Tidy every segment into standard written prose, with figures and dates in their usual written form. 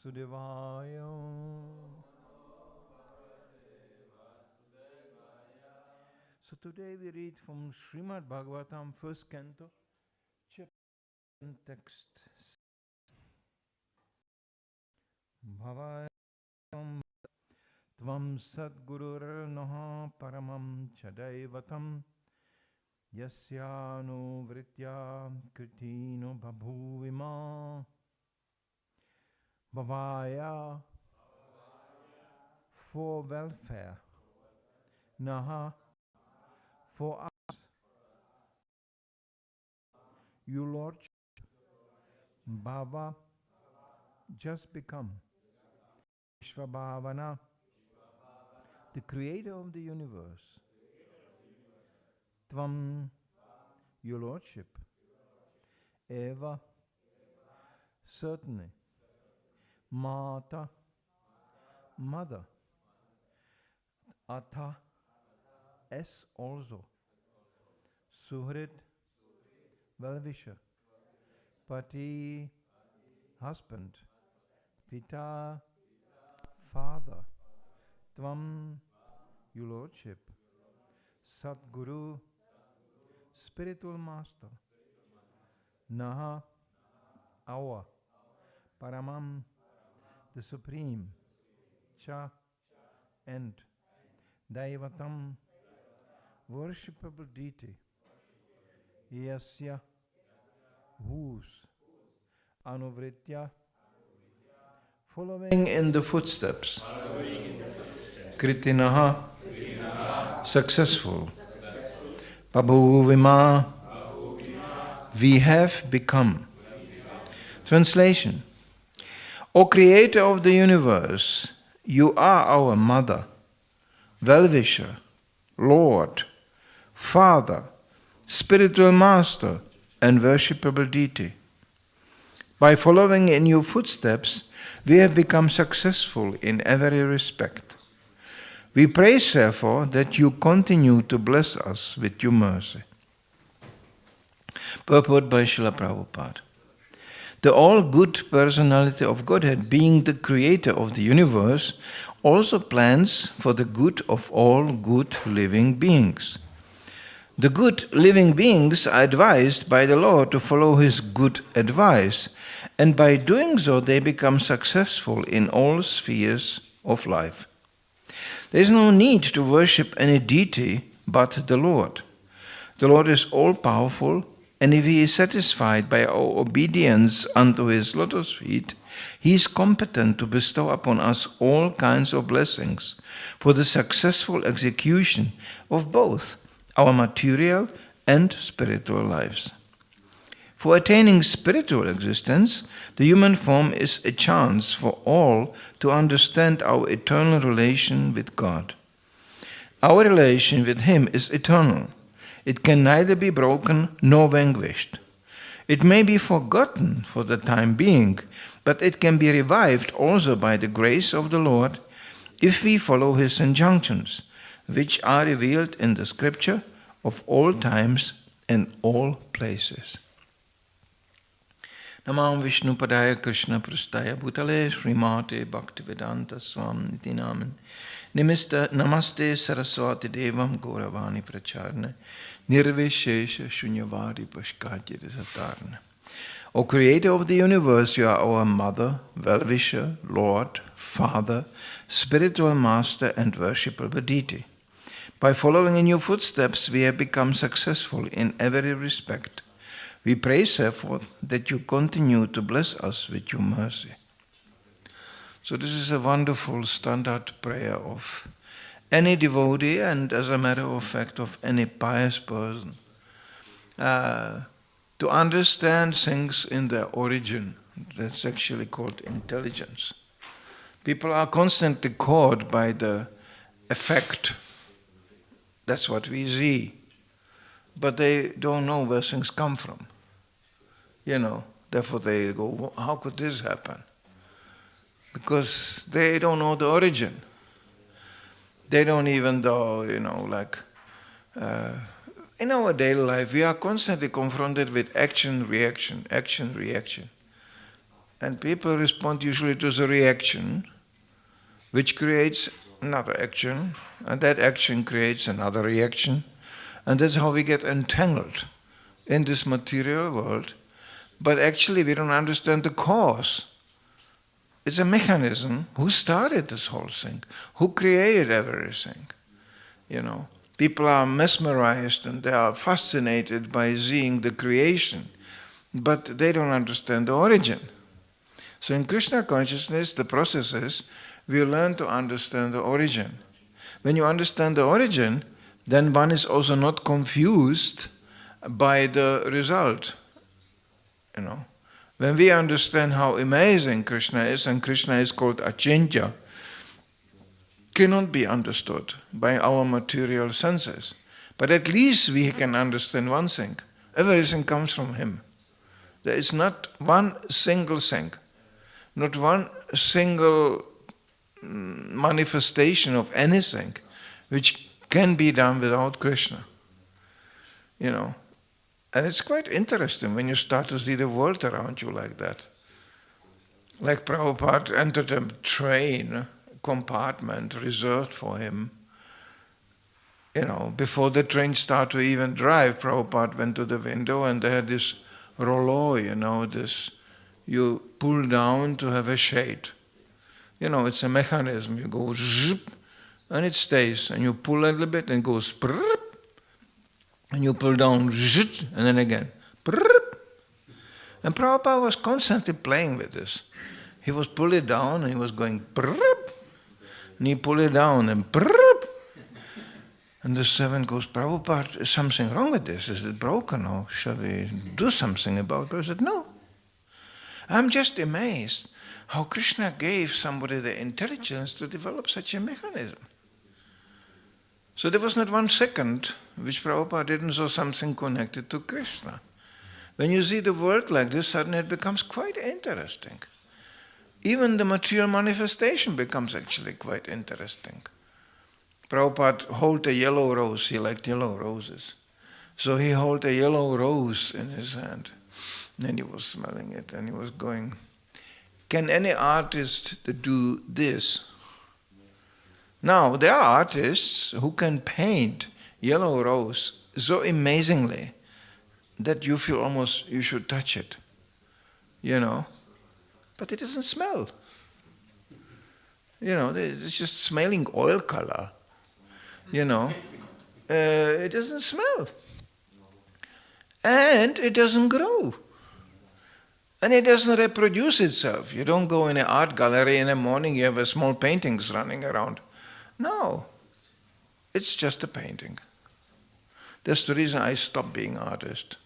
Vasudevaya. So today we read from Srimad Bhagavatam, first canto, chapter and text. Bhavayam tvam sadgurur naha paramam chadaivatam yasyanu vritya kritino babhuvima. Bhavaya, for welfare. Naha, for us. You Lord, Bhava, just become. Vishvabhavana, the creator of the universe. Tvam, your lordship. Eva, certainly. Mata, mother. Atha, S also. Suhrit, well-wisher. Pati, husband. Pita, father. Tvam, your lordship. Sadguru, spiritual master. Naha, our. Paramam, the supreme. Cha, and. Daivatam, worshipable deity. Yasya, whose. Anuvritya, following in the footsteps. Kritinaha, successful. Babhuvima, we have become. Translation. O Creator of the universe, you are our mother, well-wisher, Lord, Father, spiritual master, and worshipable deity. By following in your footsteps, we have become successful in every respect. We pray, therefore, that you continue to bless us with your mercy. Purport by Srila Prabhupada. The all-good personality of Godhead, being the creator of the universe, also plans for the good of all good living beings. The good living beings are advised by the Lord to follow His good advice, and by doing so they become successful in all spheres of life. There is no need to worship any deity but the Lord. The Lord is all-powerful, and if He is satisfied by our obedience unto His lotus feet, He is competent to bestow upon us all kinds of blessings for the successful execution of both our material and spiritual lives. For attaining spiritual existence, the human form is a chance for all to understand our eternal relation with God. Our relation with Him is eternal. It can neither be broken nor vanquished. It may be forgotten for the time being, but it can be revived also by the grace of the Lord if we follow His injunctions, which are revealed in the Scripture of all times and all places. Namam Vishnu Padaya Krishna Prastaya Bhutale Srimate Bhaktivedanta Swam Niti Naman Namaste Saraswati Devam Gauravani Pracharne Nirvishesha Shunyavadi Pashkatya Satarna. O Creator of the universe, you are our Mother, Well-wisher, Lord, Father, Spiritual Master, and Worshipable Deity. By following in your footsteps, we have become successful in every respect. We pray, therefore, that you continue to bless us with your mercy. So this is a wonderful standard prayer of any devotee, and as a matter of fact, of any pious person. To understand things in their origin, that's actually called intelligence. People are constantly caught by the effect. That's what we see. But they don't know where things come from. Therefore they go, how could this happen? Because they don't know the origin. They don't even know, in our daily life, we are constantly confronted with action, reaction, And people respond usually to the reaction, which creates another action, and that action creates another reaction. And that's how we get entangled in this material world. But actually we don't understand the cause. It's a mechanism. Who started this whole thing? Who created everything? People are mesmerized and they are fascinated by seeing the creation, but they don't understand the origin. So in Krishna consciousness, the process is we learn to understand the origin. When you understand the origin, then one is also not confused by the result. When we understand how amazing Krishna is, and Krishna is called Achintya, cannot be understood by our material senses. But at least we can understand one thing. Everything comes from Him. There is not one single thing, not one single manifestation of anything which can be done without Krishna. And it's quite interesting when you start to see the world around you like that. Like Prabhupada entered a train compartment reserved for him. Before the train started to even drive, Prabhupada went to the window and they had this rouleau, this you pull down to have a shade. It's a mechanism. You go zip and it stays, and you pull a little bit and it goes prrrp, and you pull down zit, and then again prrrp. And Prabhupada was constantly playing with this. He was pull it down and he was going prrrp, and he pull it down and prrrp. And the servant goes, Prabhupada, is something wrong with this? Is it broken, or shall we do something about it? I said, no. I'm just amazed how Krishna gave somebody the intelligence to develop such a mechanism. So there was not 1 second which Prabhupada didn't saw something connected to Krishna. When you see the world like this, suddenly it becomes quite interesting. Even the material manifestation becomes actually quite interesting. Prabhupada held a yellow rose. He liked yellow roses. So he held a yellow rose in his hand. And he was smelling it and he was going, can any artist do this? Now, there are artists who can paint yellow rose so amazingly that you feel almost you should touch it, But it doesn't smell. It's just smelling oil color, It doesn't smell. And it doesn't grow. And it doesn't reproduce itself. You don't go in an art gallery in the morning, you have a small paintings running around. No, it's just a painting. That's the reason I stopped being an artist.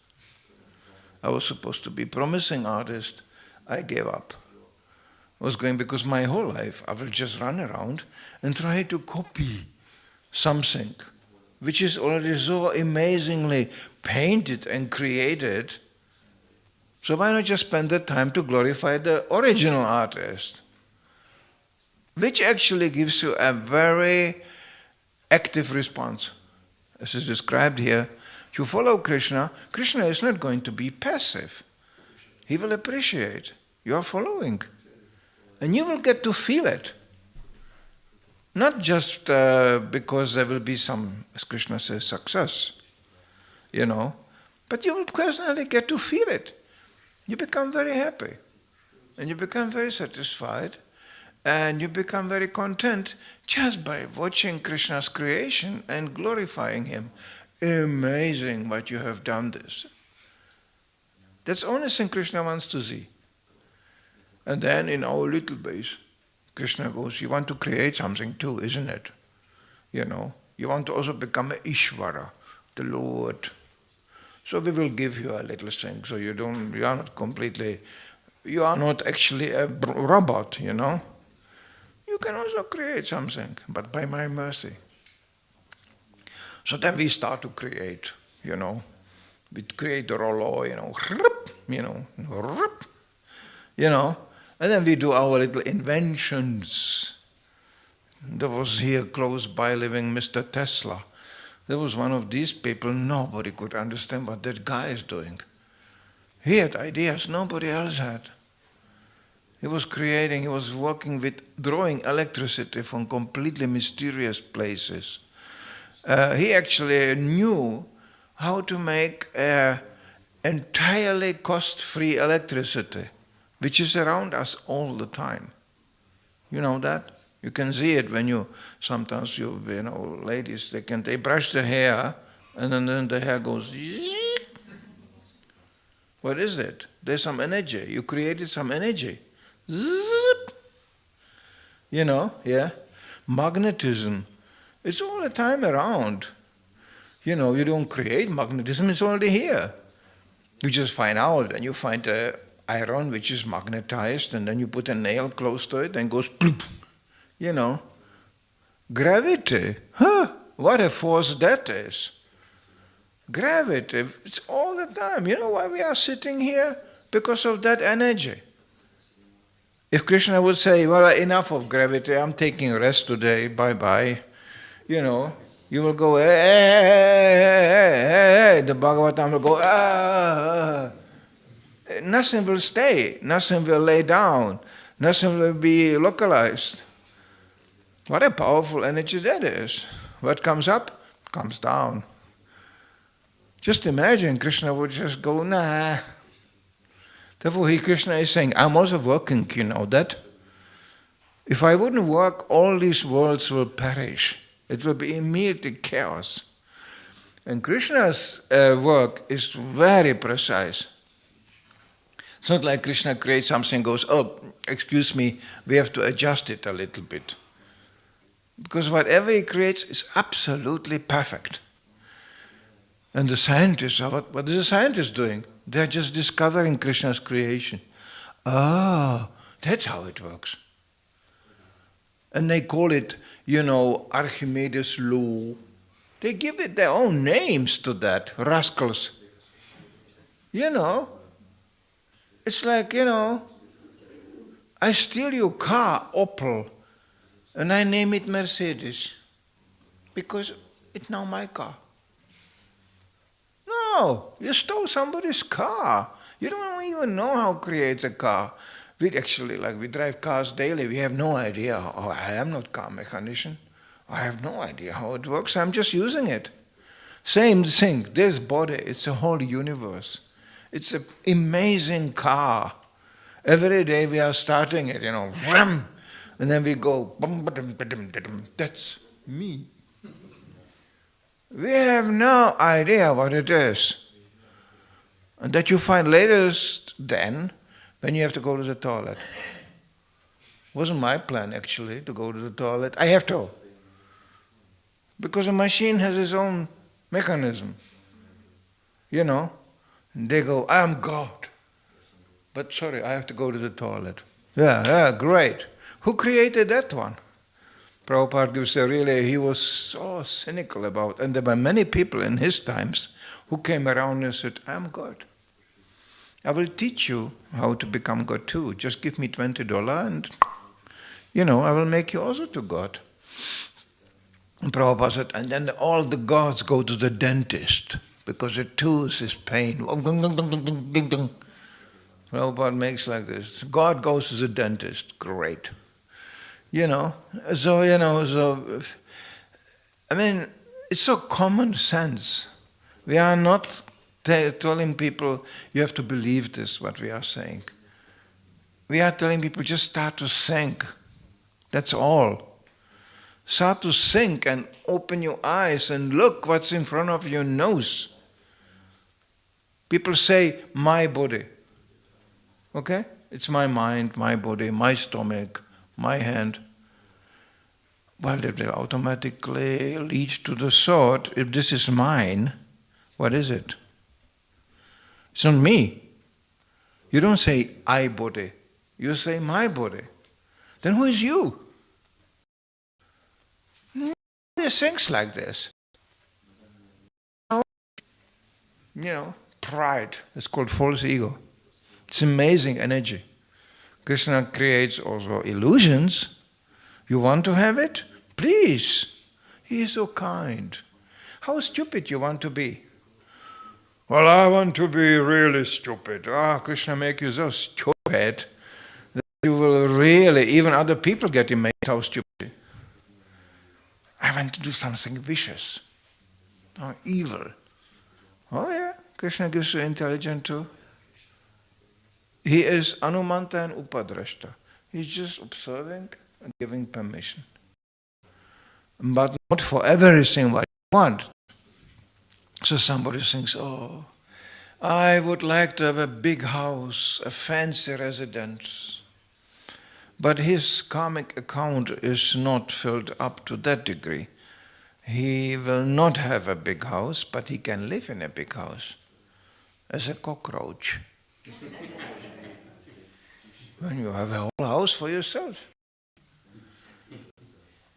I was supposed to be promising artist. I gave up. I was going because my whole life I will just run around and try to copy something which is already so amazingly painted and created. So why not just spend the time to glorify the original artist? Which actually gives you a very active response. As is described here, you follow Krishna, Krishna is not going to be passive. He will appreciate you are following. And you will get to feel it. Not just because there will be some, as Krishna says, success, but you will personally get to feel it. You become very happy. And you become very satisfied. And you become very content just by watching Krishna's creation and glorifying Him. Amazing what you have done this. That's the only thing Krishna wants to see. And then in our little base, Krishna goes, you want to create something too, isn't it? You want to also become an Ishvara, the Lord. So we will give you a little thing, so you are not actually a robot, You can also create something, but by my mercy. So then we start to create, We create the rouleau, And then we do our little inventions. There was here close by living Mr. Tesla. There was one of these people, nobody could understand what that guy is doing. He had ideas nobody else had. He was creating, he was working with drawing electricity from completely mysterious places. He actually knew how to make entirely cost-free electricity, which is around us all the time. You know that? You can see it when sometimes ladies, they brush their hair and then the hair goes, what is it? There's some energy. You created some energy. Yeah? Magnetism. It's all the time around. You don't create magnetism, it's already here. You just find out when you find an iron which is magnetized and then you put a nail close to it and goes ploop. Gravity. Huh? What a force that is. Gravity. It's all the time. You know why we are sitting here? Because of that energy. If Krishna would say, well, enough of gravity, I'm taking a rest today, bye-bye, you will go, hey, the Bhagavatam will go, nothing will stay, nothing will lay down, nothing will be localized. What a powerful energy that is. What comes up, comes down. Just imagine Krishna would just go, nah. Therefore, Krishna is saying, I'm also working, you know that? If I wouldn't work, all these worlds will perish. It will be immediately chaos. And Krishna's work is very precise. It's not like Krishna creates something and goes, oh, excuse me, we have to adjust it a little bit. Because whatever he creates is absolutely perfect. And the scientists, what is the scientist doing? They're just discovering Krishna's creation. Ah, that's how it works. And they call it, Archimedes' law. They give it their own names to that, rascals. It's like, I steal your car, Opel, and I name it Mercedes, because it's now my car. No, you stole somebody's car. You don't even know how to create a car. We drive cars daily. We have no idea. I am not car mechanician. I have no idea how it works. I'm just using it. Same thing. This body, it's a whole universe. It's an amazing car. Every day we are starting it, vroom, and then we go, bum, ba-dum, ba-dum, ba-dum. That's me. We have no idea what it is. And that you find latest then, when you have to go to the toilet. Wasn't my plan actually to go to the toilet. I have to. Because a machine has its own mechanism. And they go, I am God. But sorry, I have to go to the toilet. Yeah, great. Who created that one? Prabhupada gives he was so cynical about, and there were many people in his times who came around and said, I am God. I will teach you how to become God too. Just give me $20 and, I will make you also to God. And Prabhupada said, and then all the gods go to the dentist because the tooth is pain. Prabhupada makes like this. God goes to the dentist. Great. It's so common sense. We are not telling people, you have to believe this, what we are saying. We are telling people, just start to think. That's all. Start to think and open your eyes and look what's in front of your nose. People say, my body. Okay? It's my mind, my body, my stomach, my hand. Well, that will automatically lead to the thought, if this is mine, what is it? It's not me. You don't say, I body. You say, my body. Then who is you? There's things like this. Pride. It's called false ego. It's amazing energy. Krishna creates also illusions. You want to have it? Please. He is so kind. How stupid you want to be? Well, I want to be really stupid. Krishna make you so stupid. you will really, even other people get amazed how stupid. I want to do something vicious or evil. Oh yeah, Krishna gives you intelligence too. He is Anumanta and Upadrashta. He's just observing and giving permission. But not for everything what you want. So somebody thinks, oh, I would like to have a big house, a fancy residence. But his karmic account is not filled up to that degree. He will not have a big house, but he can live in a big house as a cockroach. When you have a whole house for yourself.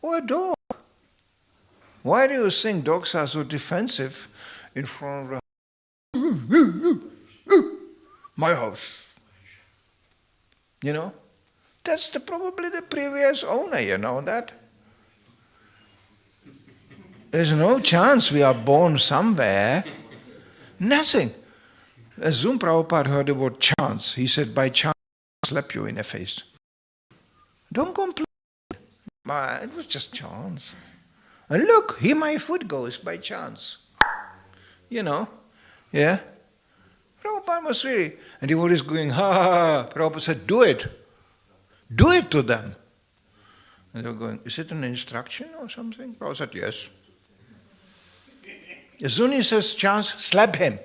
Or a dog. Why do you think dogs are so defensive in front of my house? You know? That's probably the previous owner, you know that? There's no chance we are born somewhere. Nothing. As Zoom Prabhupada heard the word chance, he said, by chance, I'll slap you in the face. Don't complain. It was just chance. And look, here my foot goes by chance. You know? Yeah? Prabhupada was really, and he was going, ha ha ha. Prabhupada said, do it. Do it to them. And they were going, is it an instruction or something? Prabhupada said, yes. As soon as he says chance, slap him.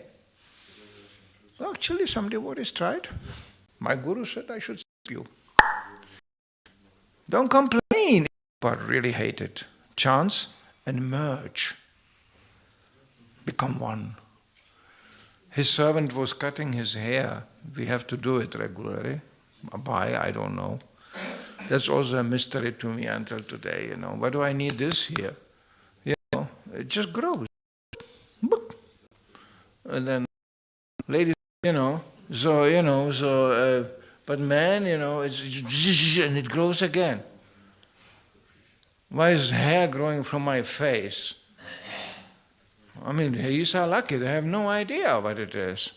Well, actually, some devotees tried. My guru said I should slap you. Don't complain. But really hate it. Chance and merge. Become one. His servant was cutting his hair. We have to do it regularly. Why? I don't know. That's also a mystery to me until today, you know. Why do I need this here? You know, it just grows. And then, ladies, you know, but man, you know, it's and it grows again. Why is hair growing from my face? I mean, he's are lucky. They have no idea what it is.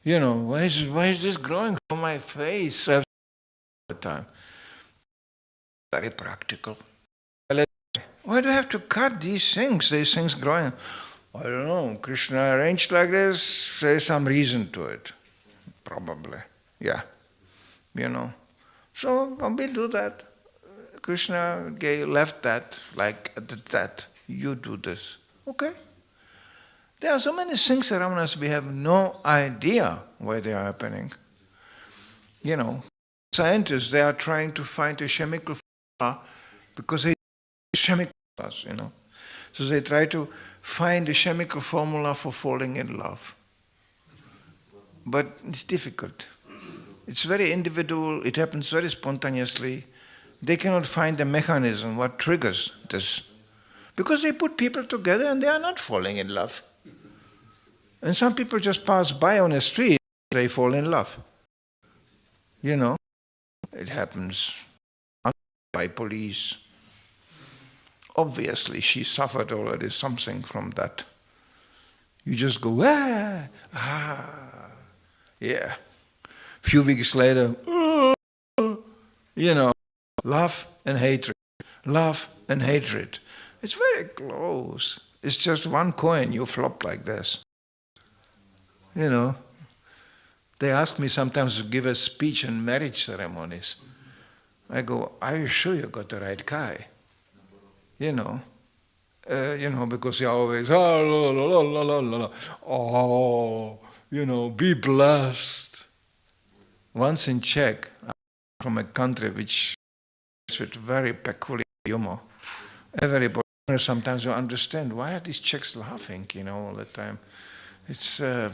You know, why is this growing from my face all the time? Very practical. Why do I have to cut these things growing? I don't know. Krishna arranged like this. There's some reason to it. Probably. Yeah. You know. So we do that. Krishna left that like that. You do this. Okay. There are so many things around us we have no idea why they are happening. You know, scientists, they are trying to find a chemical formula because they chemical formulas, you know. So they try to find a chemical formula for falling in love. But it's difficult. It's very individual, it happens very spontaneously. They cannot find the mechanism, what triggers this. Because they put people together and they are not falling in love. And some people just pass by on a street, they fall in love. You know, it happens by police. Obviously, she suffered already something from that. You just go, yeah. A few weeks later, you know, love and hatred. Love and hatred. It's very close. It's just one coin, you flop like this. You know, they ask me sometimes to give a speech in marriage ceremonies. I go, are you sure you got the right guy? You know, because you always, you know, be blessed. Once in Czech, from a country which is with very peculiar humor, everybody sometimes will understand, why are these Czechs laughing, you know, all the time? It's, I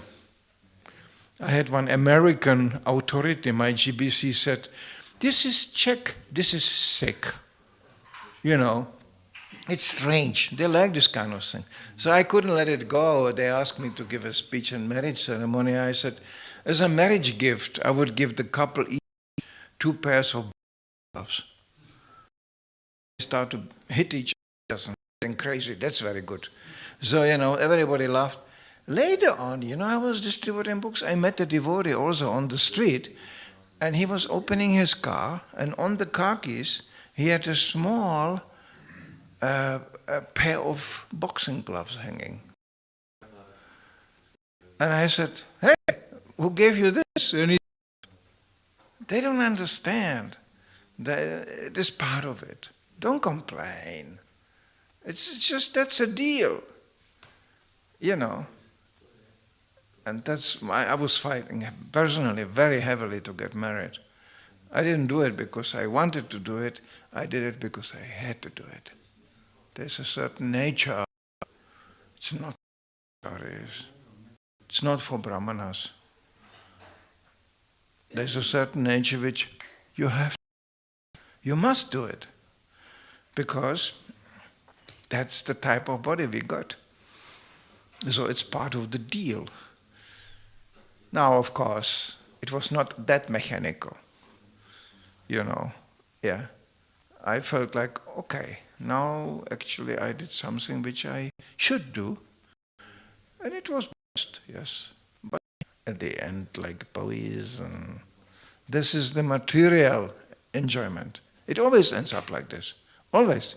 had one American authority, my GBC said, this is Czech, this is sick, you know. It's strange. They like this kind of thing. So I couldn't let it go. They asked me to give a speech in marriage ceremony. I said, as a marriage gift, I would give the couple each 2 pairs of gloves. They start to hit each other, something crazy. That's very good. So, you know, everybody laughed. Later on, you know, I was distributing books. I met a devotee also on the street. And he was opening his car, and on the car keys, he had a small a pair of boxing gloves hanging. And I said, "Hey, who gave you this?" And they don't understand. It is part of it. Don't complain. It's just, that's a deal. You know. And that's why I was fighting personally very heavily to get married. I didn't do it because I wanted to do it. I did it because I had to do it. There's a certain nature. It's not It's not for brahmanas. There's a certain nature which you must do it. Because that's the type of body we got. So it's part of the deal. Now, of course, it was not that mechanical. You know, yeah. I felt like, okay, now actually I did something which I should do. And it was best, yes. But at the end, like police, and this is the material enjoyment. It always ends up like this. Always.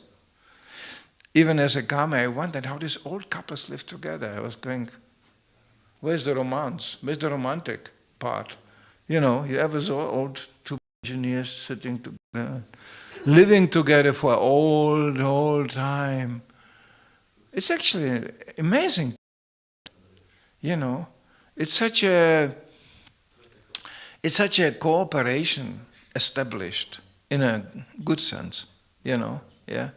Even as a Karma, I wondered how these old couples live together. I was going, where's the romance? Where's the romantic part? You know, you ever saw old two engineers sitting together, living together for all time? It's actually amazing. You know, it's such a cooperation established in a good sense, you know, yeah.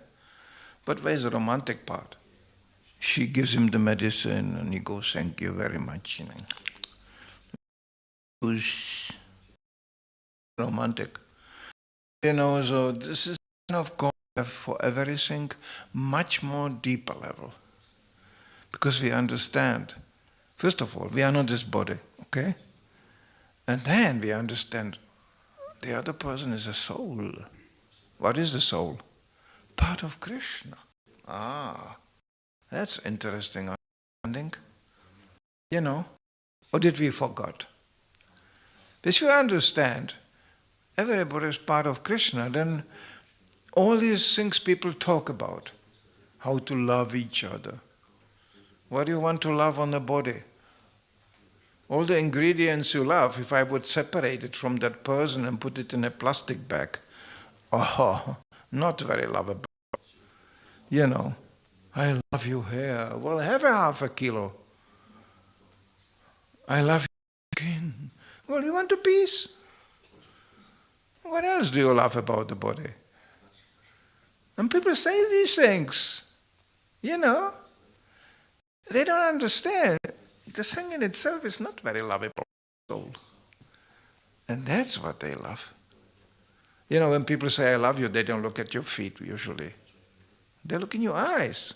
But where's the romantic part? She gives him the medicine and he goes, "Thank you very much," you know. Who's romantic? You know, so this is kind of concept for everything much more deeper level. Because we understand, first of all, we are not this body, okay? And then we understand the other person is a soul. What is the soul? Part of Krishna. Ah, that's interesting understanding. You know, or did we forget? If you understand, everybody is part of Krishna, then all these things people talk about, how to love each other. What do you want to love on the body? All the ingredients you love, if I would separate it from that person and put it in a plastic bag, oh, not very lovable. You know, I love you here. Well, have a half a kilo. I love you skin. Well, you want a piece? What else do you love about the body? And people say these things, you know. They don't understand. The thing in itself is not very lovable soul. And that's what they love. You know, when people say, "I love you," they don't look at your feet usually. They look in your eyes.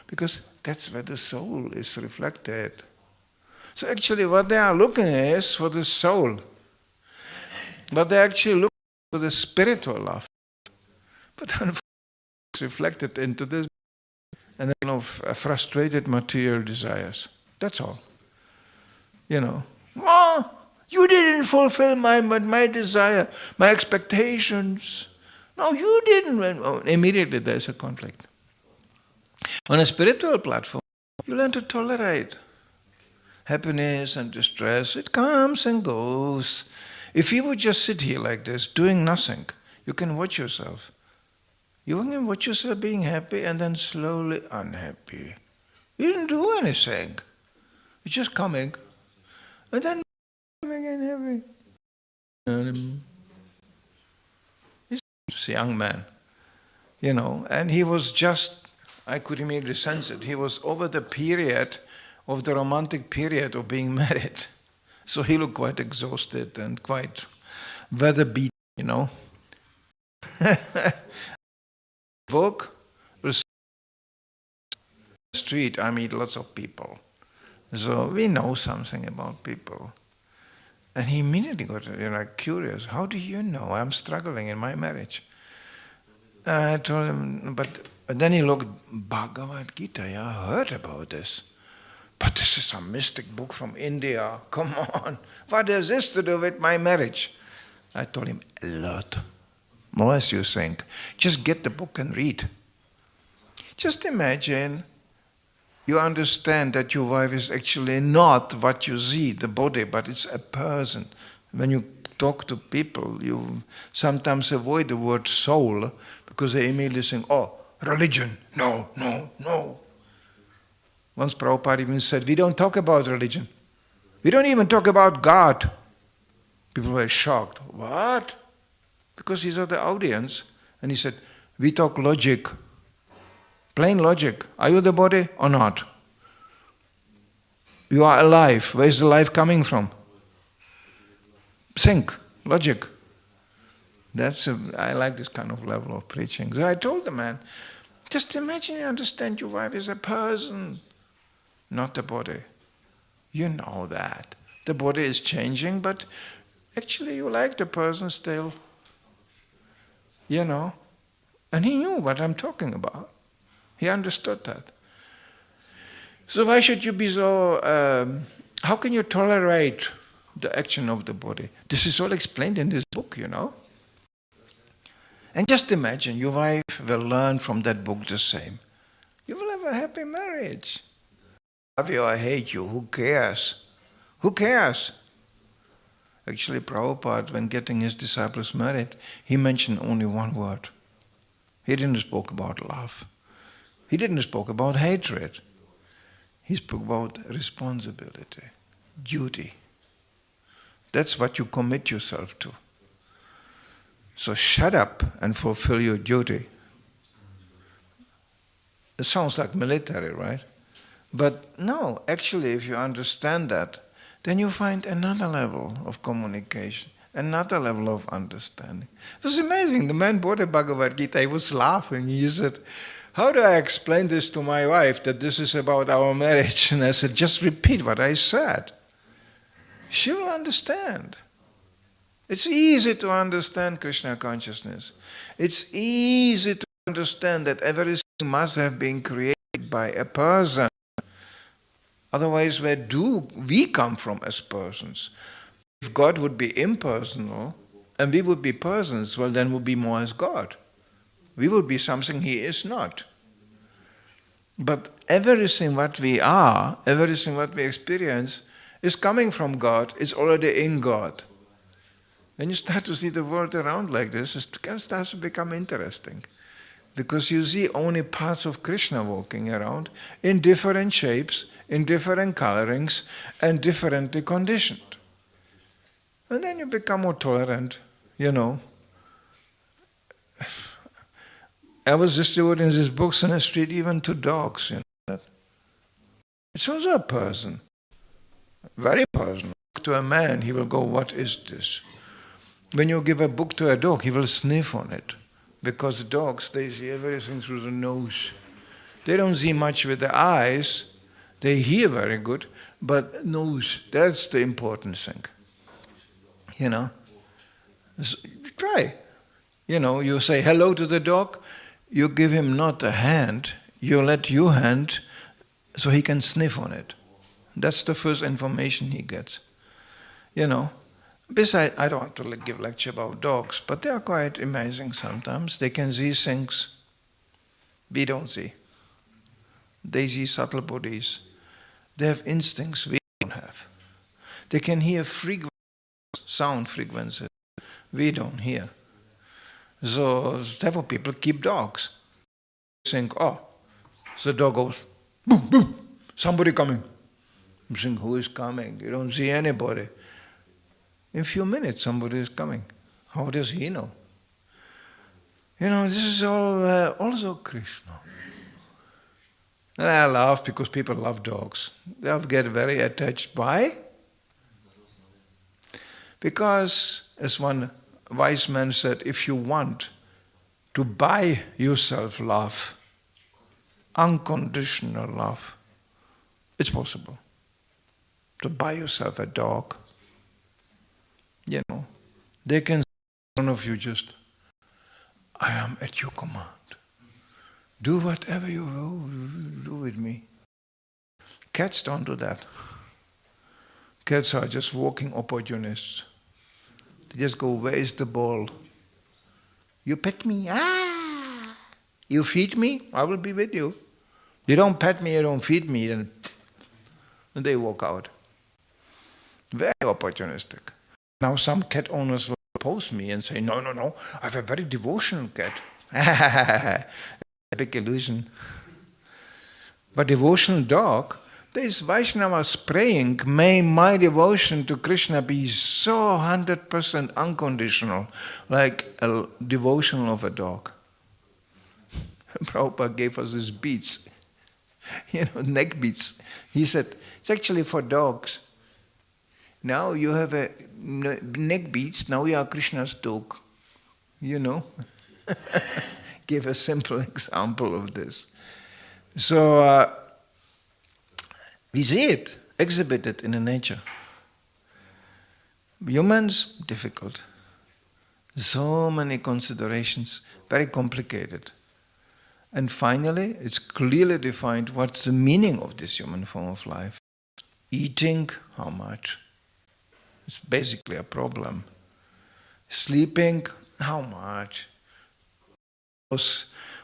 Because that's where the soul is reflected. So actually what they are looking is for the soul. But they actually look for the spiritual love. But unfortunately it's reflected into this and then of frustrated material desires. That's all. You know. "Oh, you didn't fulfill my desire, my expectations. No, you didn't." Oh, immediately there's a conflict. On a spiritual platform, you learn to tolerate happiness and distress. It comes and goes. If you would just sit here like this, doing nothing, you can watch yourself. You can watch yourself being happy and then slowly unhappy. You didn't do anything. It's just coming. And then coming and happy. He's a young man, you know, and he was just, I could immediately sense it, he was over the period of the romantic period of being married. So he looked quite exhausted and quite weather beaten, you know. Book, street, I meet lots of people. So we know something about people. And he immediately got curious. "How do you know I'm struggling in my marriage?" And I told him, but then he looked, "Bhagavad Gita, yeah, I heard about this. But this is a mystic book from India. Come on, what has this to do with my marriage?" I told him, a lot. More as you think. Just get the book and read. Just imagine you understand that your wife is actually not what you see, the body, but it's a person. When you talk to people, you sometimes avoid the word soul because they immediately think, oh, religion. No, no, no. Once Prabhupada even said, we don't talk about religion. We don't even talk about God. People were shocked. What? Because he saw the audience and he said, we talk logic. Plain logic. Are you the body or not? You are alive. Where is the life coming from? Think. Logic. I like this kind of level of preaching. So I told the man, just imagine you understand your wife is a person, not the body. You know that. The body is changing, but actually you like the person still. You know. And he knew what I'm talking about. He understood that. So why should you be so... how can you tolerate the action of the body? This is all explained in this book, you know. And just imagine, your wife will learn from that book the same. You will have a happy marriage. Love you or hate you, who cares? Who cares? Actually, Prabhupada, when getting his disciples married, he mentioned only one word. He didn't speak about love. He didn't speak about hatred. He spoke about responsibility, duty. That's what you commit yourself to. So shut up and fulfill your duty. It sounds like military, right? But no, actually, if you understand that, then you find another level of communication, another level of understanding. It was amazing. The man bought a Bhagavad Gita. He was laughing. He said, how do I explain this to my wife, that this is about our marriage? And I said, just repeat what I said. She will understand. It's easy to understand Krishna consciousness. It's easy to understand that everything must have been created by a person. Otherwise, where do we come from as persons? If God would be impersonal and we would be persons, well, then we'd be more as God. We would be something He is not. But everything what we are, everything what we experience, is coming from God, is already in God. When you start to see the world around like this, it starts to become interesting. Because you see only parts of Krishna walking around in different shapes, in different colorings, and differently conditioned. And then you become more tolerant, you know. I was distributing these books on the street even to dogs, you know. It's also a person, very personal. To a man, he will go, what is this? When you give a book to a dog, he will sniff on it. Because dogs, they see everything through the nose. They don't see much with the eyes. They hear very good, but nose, that's the important thing. You know? So, try. You know, you say hello to the dog, you give him not a hand, you let your hand so he can sniff on it. That's the first information he gets. You know? Besides, I don't want to give lecture about dogs, but they are quite amazing sometimes. They can see things we don't see. They see subtle bodies. They have instincts we don't have. They can hear sound frequencies we don't hear. So several people keep dogs. They think, oh, so the dog goes, boom, boom, somebody coming. You think, who is coming? You don't see anybody. In a few minutes, somebody is coming. How does he know? You know, this is all also Krishna. And I laugh because people love dogs. They get very attached. Why? Because, as one wise man said, if you want to buy yourself love, unconditional love, it's possible. To buy yourself a dog. You know, they can say in front of you just, I am at your command. Do whatever you will do with me. Cats don't do that. Cats are just walking opportunists. They just go, where is the ball? You pet me? Ah! You feed me? I will be with you. You don't pet me, you don't feed me, then and they walk out. Very opportunistic. Now some cat owners will oppose me and say, no, I have a very devotional cat. A big illusion. But devotional dog, these Vaishnavas praying, may my devotion to Krishna be so 100% unconditional, like a devotion of a dog. Prabhupada gave us these beads, neck beads. He said, it's actually for dogs. Now you have a neck beads, now you are Krishna's dog. Give a simple example of this. So we see it exhibited in the nature. Humans, difficult. So many considerations, very complicated. And finally, it's clearly defined what's the meaning of this human form of life. Eating, how much? It's basically a problem. Sleeping, how much?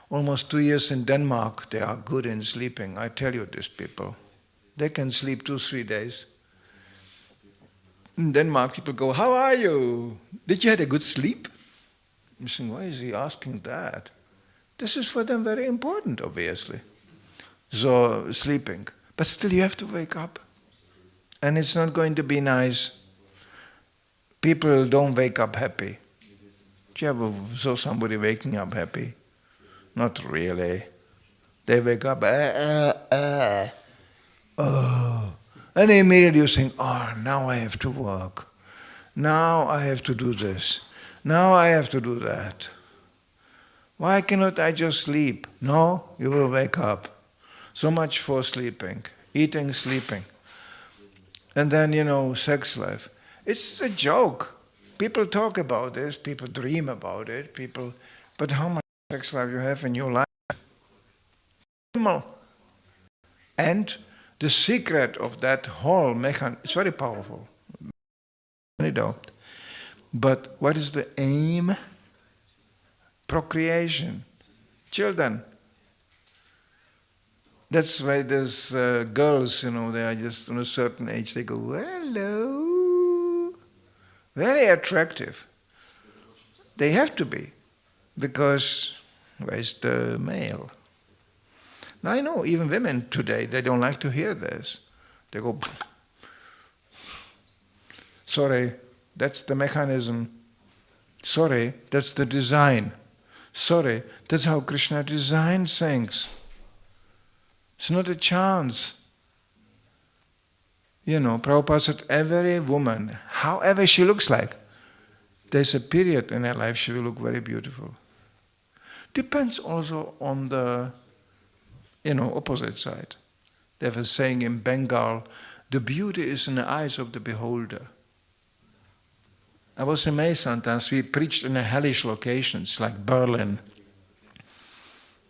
Almost 2 years in Denmark, they are good in sleeping. I tell you, these people. They can sleep 2-3 days. In Denmark, people go, how are you? Did you have a good sleep? I'm saying, why is he asking that? This is for them very important, obviously. So, sleeping. But still you have to wake up. And it's not going to be nice. People don't wake up happy. Did you ever saw somebody waking up happy? Not really. They wake up, oh. And immediately you think, oh, now I have to work. Now I have to do this. Now I have to do that. Why cannot I just sleep? No, you will wake up. So much for sleeping, eating, sleeping. And then, sex life. It's a joke. People talk about this, people dream about it, but how much sex life you have in your life? And the secret of that whole mechanism, it's very powerful. No doubt. But what is the aim? Procreation. Children. That's why there's girls, they are just on a certain age, they go, hello. Very attractive. They have to be. Because where's the male? Now I know even women today, they don't like to hear this. They go, sorry, that's the mechanism. Sorry, that's the design. Sorry, that's how Krishna designed things. It's not a chance. Prabhupada said every woman, however she looks like, there's a period in her life she will look very beautiful. Depends also on the, opposite side. They have a saying in Bengal, the beauty is in the eyes of the beholder. I was amazed sometimes, we preached in a hellish locations like Berlin.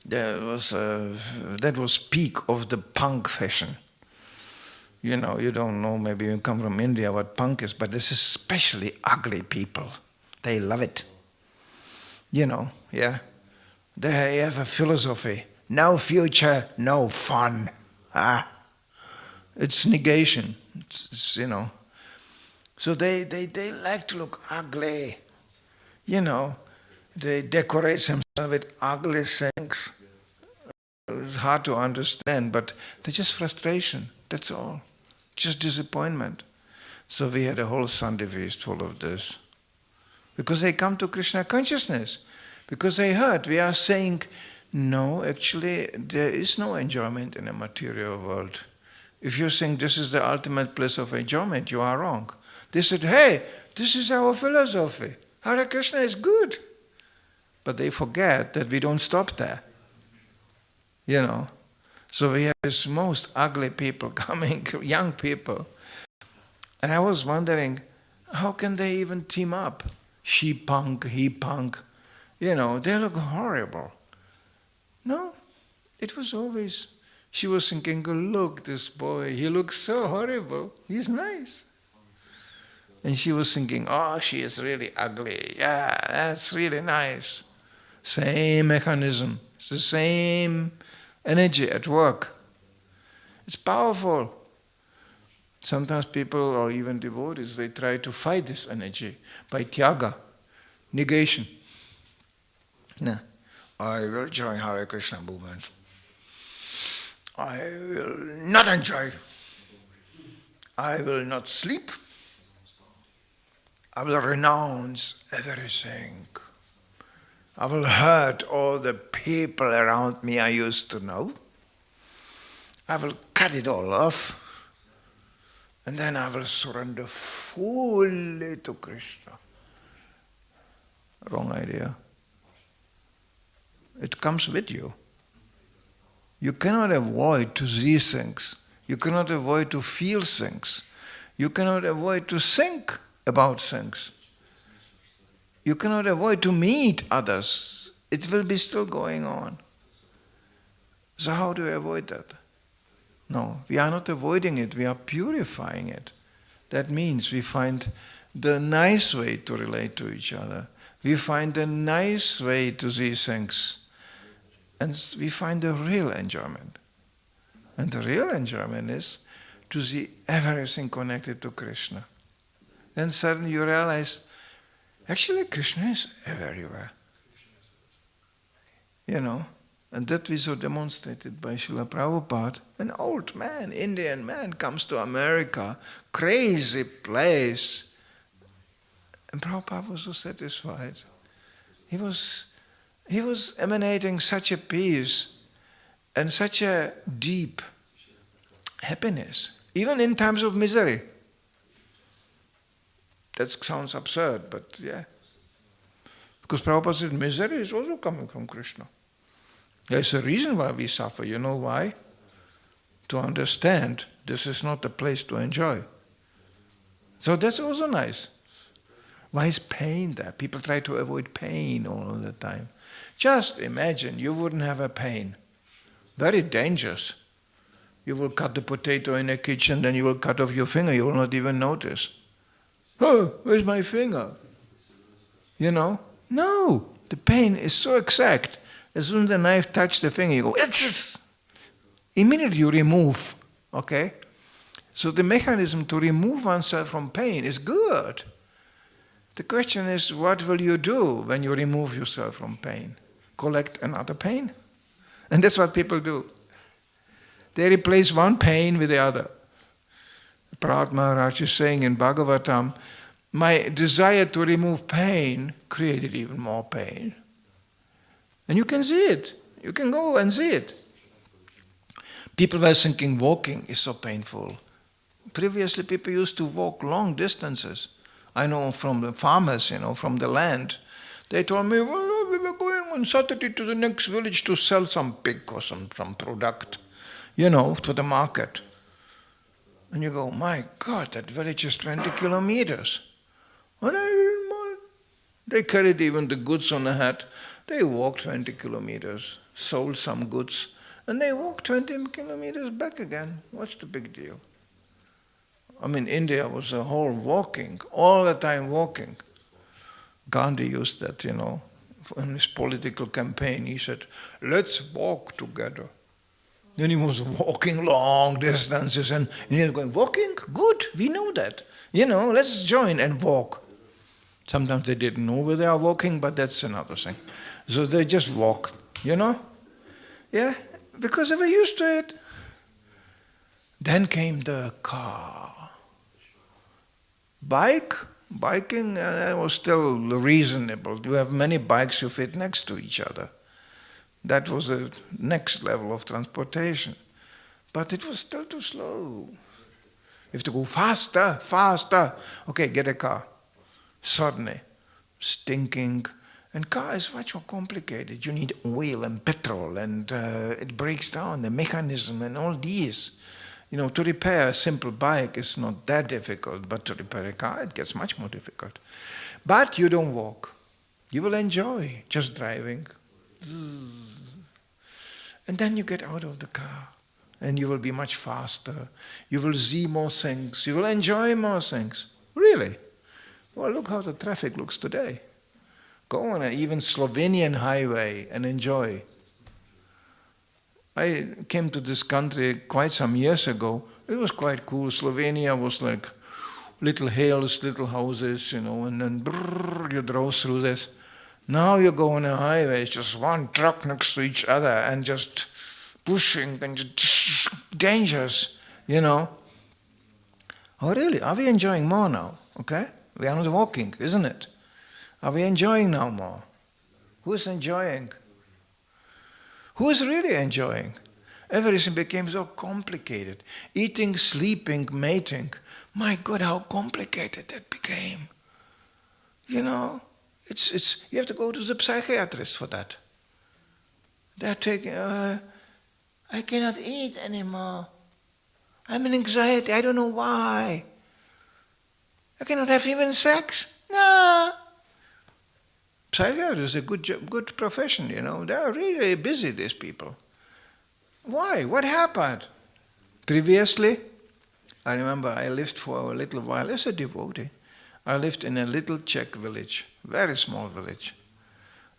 That was peak of the punk fashion. You don't know, maybe you come from India what punk is, but this is especially ugly people. They love it. Yeah. They have a philosophy. No future, no fun. It's negation. It's So they like to look ugly. They decorate themselves with ugly things. It's hard to understand, but they're just frustration. That's all. Just disappointment. So we had a whole Sunday feast full of this. Because they come to Krishna consciousness. Because they heard we are saying, no, actually there is no enjoyment in a material world. If you think this is the ultimate place of enjoyment, you are wrong. They said, hey, this is our philosophy. Hare Krishna is good. But they forget that we don't stop there. So we have these most ugly people coming, young people. And I was wondering, how can they even team up? She punk, he punk. They look horrible. No, it was always, she was thinking, look, this boy, he looks so horrible. He's nice. And she was thinking, oh, she is really ugly. Yeah, that's really nice. Same mechanism. It's the same energy at work. It's powerful. Sometimes people, or even devotees, they try to fight this energy by tyaga, negation. No. I will join Hare Krishna movement. I will not enjoy. I will not sleep. I will renounce everything. I will hurt all the people around me I used to know. I will cut it all off. And then I will surrender fully to Krishna. Wrong idea. It comes with you. You cannot avoid to see things. You cannot avoid to feel things. You cannot avoid to think about things. You cannot avoid to meet others. It will be still going on. So how do we avoid that? No, we are not avoiding it, we are purifying it. That means we find the nice way to relate to each other. We find a nice way to see things. And we find the real enjoyment. And the real enjoyment is to see everything connected to Krishna. Then suddenly you realize, actually Krishna is everywhere. You know, and that we saw demonstrated by Srila Prabhupada. An old man, Indian man, comes to America, crazy place. And Prabhupada was so satisfied. He was emanating such a peace and such a deep happiness, even in times of misery. That sounds absurd, but yeah. Because Prabhupada said misery is also coming from Krishna. There's a reason why we suffer. You know why? To understand this is not a place to enjoy. So that's also nice. Why is pain there? People try to avoid pain all the time. Just imagine you wouldn't have a pain. Very dangerous. You will cut the potato in a kitchen, then you will cut off your finger, you will not even notice. Oh, where's my finger? You know? No, the pain is so exact. As soon as the knife touches the finger, you go, it's immediately you remove, okay? So the mechanism to remove oneself from pain is good. The question is, what will you do when you remove yourself from pain? Collect another pain? And that's what people do. They replace one pain with the other. Prahlad Maharaj is saying in Bhagavatam, my desire to remove pain created even more pain. And you can see it. You can go and see it. People were thinking walking is so painful. Previously people used to walk long distances. I know from the farmers, from the land. They told me, well, we were going on Saturday to the next village to sell some pig or some product, to the market. And you go, my God, that village is 20 kilometers. And I didn't mind. They carried even the goods on the head. They walked 20 kilometers, sold some goods, and they walked 20 kilometers back again. What's the big deal? I mean, India was a whole walking, all the time walking. Gandhi used that, in his political campaign. He said, let's walk together. Then he was walking long distances and he was going, walking? Good, we know that. Let's join and walk. Sometimes they didn't know where they are walking, but that's another thing. So they just walk, Yeah, because they were used to it. Then came the car. Biking was still reasonable. You have many bikes you fit next to each other. That was the next level of transportation. But it was still too slow. You have to go faster, faster. Okay, get a car. Suddenly, stinking. And car is much more complicated. You need oil and petrol and it breaks down, the mechanism and all these. To repair a simple bike is not that difficult, but to repair a car, it gets much more difficult. But you don't walk. You will enjoy just driving. And then you get out of the car and you will be much faster. You will see more things. You will enjoy more things. Really. Well, look how the traffic looks today. Go on an even Slovenian highway and enjoy. I came to this country quite some years ago. It was quite cool. Slovenia was like little hills, little houses, and then brrr, you drove through this. Now you go on a highway, it's just one truck next to each other and just pushing and just dangerous, Oh, really? Are we enjoying more now? Okay? We are not walking, isn't it? Are we enjoying now more? Who's enjoying? Who is really enjoying? Everything became so complicated. Eating, sleeping, mating. My God, how complicated that became. It's you have to go to the psychiatrist for that. They're taking, I cannot eat anymore. I'm in anxiety, I don't know why. I cannot have even sex. No. Psychiatrist is a good profession, They are really busy, these people. Why? What happened? Previously, I remember I lived for a little while as a devotee. I lived in a little Czech village, very small village.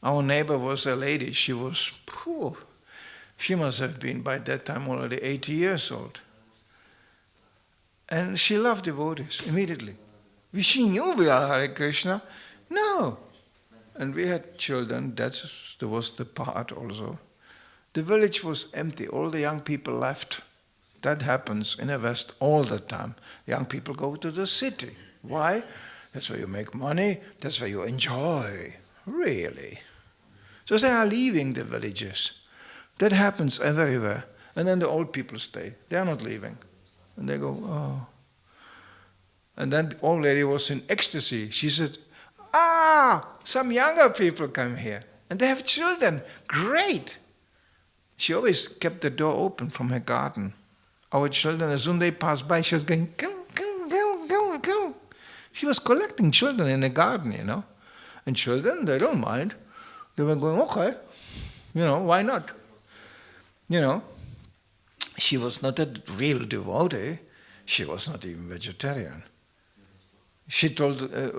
Our neighbor was a lady. She must have been by that time already 80 years old. And she loved devotees immediately. She knew we are Hare Krishna. No. And we had children. That was the part also. The village was empty. All the young people left. That happens in the West all the time. Young people go to the city. Why? That's where you make money. That's where you enjoy. Really. So they are leaving the villages. That happens everywhere. And then the old people stay. They are not leaving. And they go, oh. And then the old lady was in ecstasy. She said, some younger people come here. And they have children. Great. She always kept the door open from her garden. Our children, as soon as they passed by, she was going, go. She was collecting children in the garden, And children, they don't mind. They were going, okay, why not? She was not a real devotee. She was not even vegetarian. She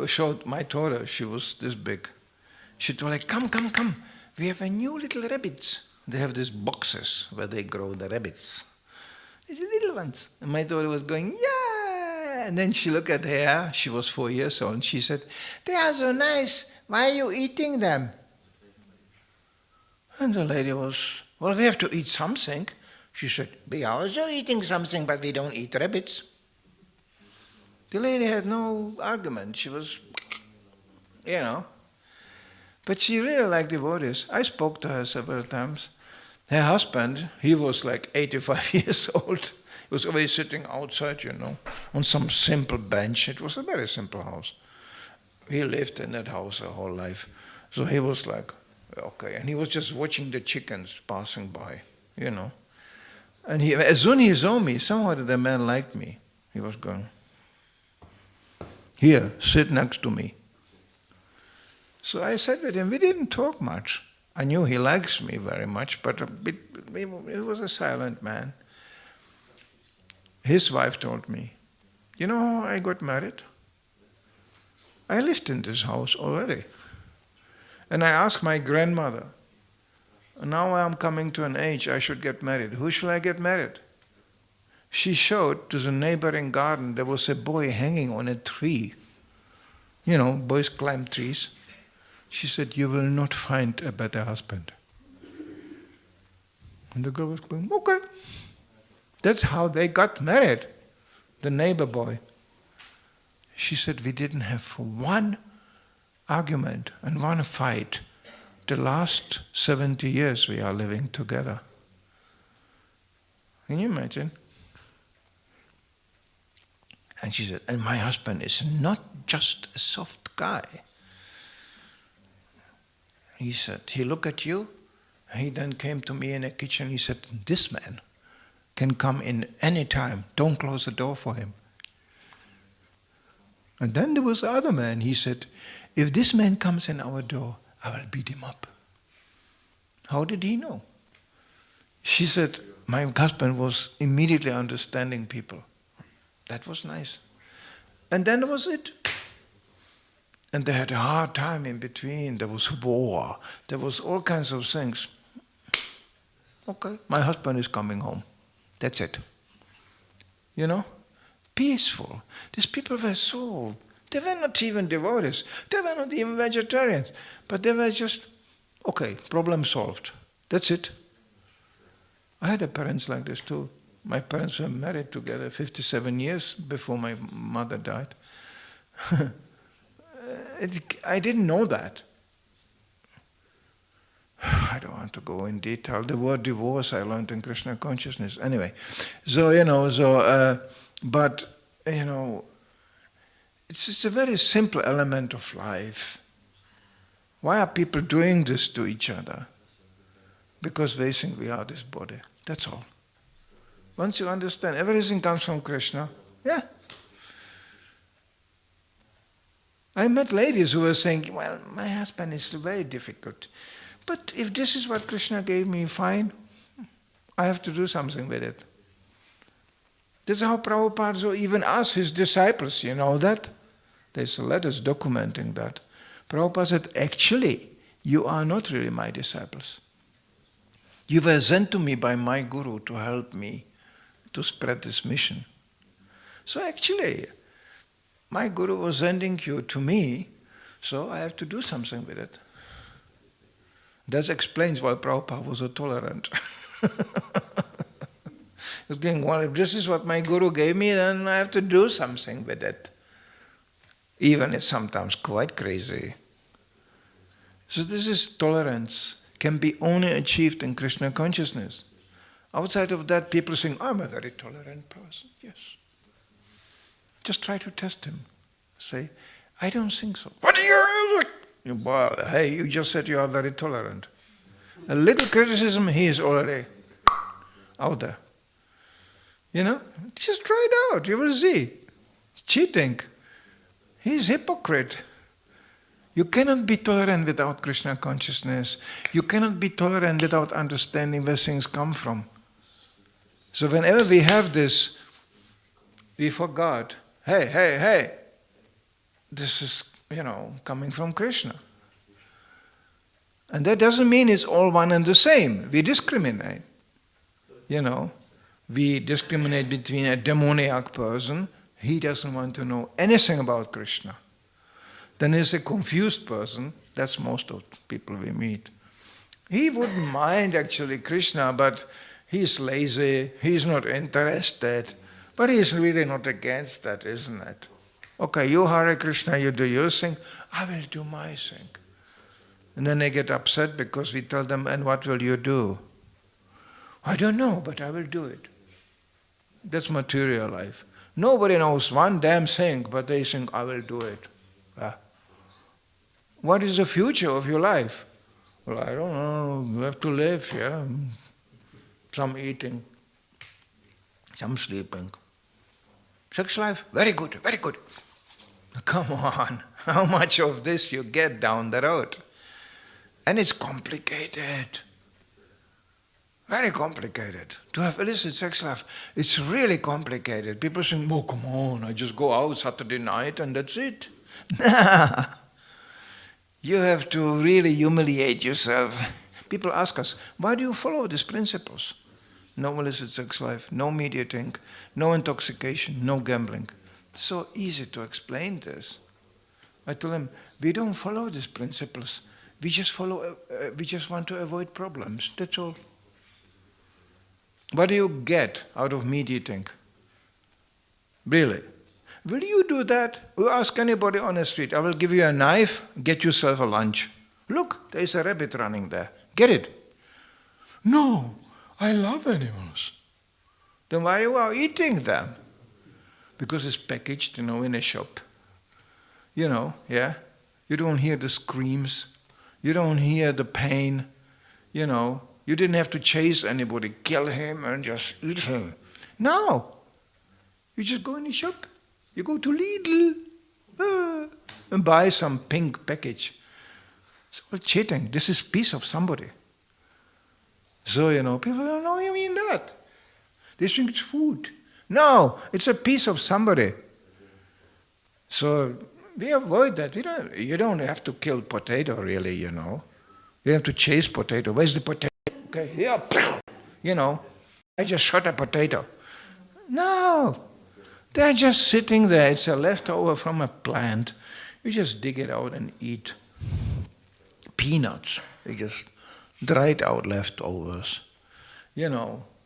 showed my daughter, she was this big. She told her, come. We have a new little rabbits. They have these boxes where they grow the rabbits. These little ones. And my daughter was going, yeah. And then she looked at her. She was 4 years old. And she said, they are so nice. Why are you eating them? And the lady was, well, we have to eat something. She said, we are also eating something, but we don't eat rabbits. The lady had no argument. She was, But she really liked devotees. I spoke to her several times. Her husband, he was like 85 years old. He was always sitting outside, on some simple bench. It was a very simple house. He lived in that house her whole life. So he was like, okay. And he was just watching the chickens passing by, And as soon as he saw me, somehow the man liked me. He was going, here, sit next to me. So I sat with him. We didn't talk much. I knew he likes me very much, but he was a silent man. His wife told me, you know how I got married? I lived in this house already. And I asked my grandmother, now I am coming to an age I should get married. Who should I get married? She showed to the neighboring garden there was a boy hanging on a tree. Boys climb trees. She said, you will not find a better husband. And the girl was going, okay. That's how they got married, the neighbor boy. She said, we didn't have one argument and one fight. The last 70 years we are living together. Can you imagine? And she said, and my husband is not just a soft guy. He said, he looked at you. He then came to me in the kitchen. He said, this man can come in any time. Don't close the door for him. And then there was the other man. He said, if this man comes in our door, I will beat him up. How did he know? She said, my husband was immediately understanding people. That was nice. And then was it. And they had a hard time in between. There was war. There was all kinds of things. Okay, my husband is coming home. That's it. You know? Peaceful. These people were so... They were not even devotees. They were not even vegetarians. But they were just, okay, problem solved. That's it. I had parents like this too. My parents were married together 57 years before my mother died. I didn't know that. I don't want to go in detail. The word divorce I learned in Krishna consciousness. Anyway, but it's a very simple element of life. Why are people doing this to each other? Because they think we are this body. That's all. Once you understand everything comes from Krishna, yeah. I met ladies who were saying, well, my husband is very difficult. But if this is what Krishna gave me, fine. I have to do something with it. This is how Prabhupada even asked his disciples, you know that? There's letters documenting that. Prabhupada said, actually, you are not really my disciples. You were sent to me by my guru to help me to spread this mission. So actually, my guru was sending you to me, so I have to do something with it. That explains why Prabhupada was so tolerant. He was going, well, if this is what my guru gave me, then I have to do something with it. Even it's sometimes quite crazy. So this is tolerance, can be only achieved in Krishna consciousness. Outside of that, people think, I'm a very tolerant person. Yes. Just try to test him. Say, I don't think so. What do you... Well, hey, you just said you are very tolerant. A little criticism, he is already out there. You know? Just try it out, you will see. It's cheating. He's hypocrite. You cannot be tolerant without Krishna consciousness. You cannot be tolerant without understanding where things come from. So whenever we have this, we forgot, hey, this is, coming from Krishna. And that doesn't mean it's all one and the same. We discriminate. We discriminate between a demoniac person, he doesn't want to know anything about Krishna. Then there's a confused person, that's most of the people we meet. He wouldn't mind actually Krishna, but he's lazy, he's not interested, but he's really not against that, isn't it? Okay, you Hare Krishna, you do your thing, I will do my thing. And then they get upset because we tell them, and what will you do? I don't know, but I will do it. That's material life. Nobody knows one damn thing, but they think, I will do it. What is the future of your life? Well, I don't know, you have to live, yeah. Some eating, some sleeping. Sex life, very good, very good. Come on, how much of this you get down the road? And it's complicated. Very complicated. To have illicit sex life, it's really complicated. People think, oh, come on, I just go out Saturday night and that's it. Nah. You have to really humiliate yourself. People ask us, why do you follow these principles? No illicit sex life, no mediating, no intoxication, no gambling. It's so easy to explain this. I tell them, we don't follow these principles. We just want to avoid problems. That's all. What do you get out of meat-eating? Really? Will you do that? You ask anybody on the street, I will give you a knife, get yourself a lunch. Look, there is a rabbit running there. Get it? No, I love animals. Then why you are eating them? Because it's packaged, in a shop. Yeah? You don't hear the screams. You don't hear the pain. You didn't have to chase anybody, kill him and just eat him. No. You just go in the shop. You go to Lidl and buy some pink package. It's all cheating. This is piece of somebody. So, people don't know you mean that. They think it's food. No, it's a piece of somebody. So, we avoid that. You don't have to kill potato, really, You have to chase potato. Where's the potato? Okay, here, I just shot a potato. No, they're just sitting there. It's a leftover from a plant. You just dig it out and eat. Peanuts, you just dried out leftovers.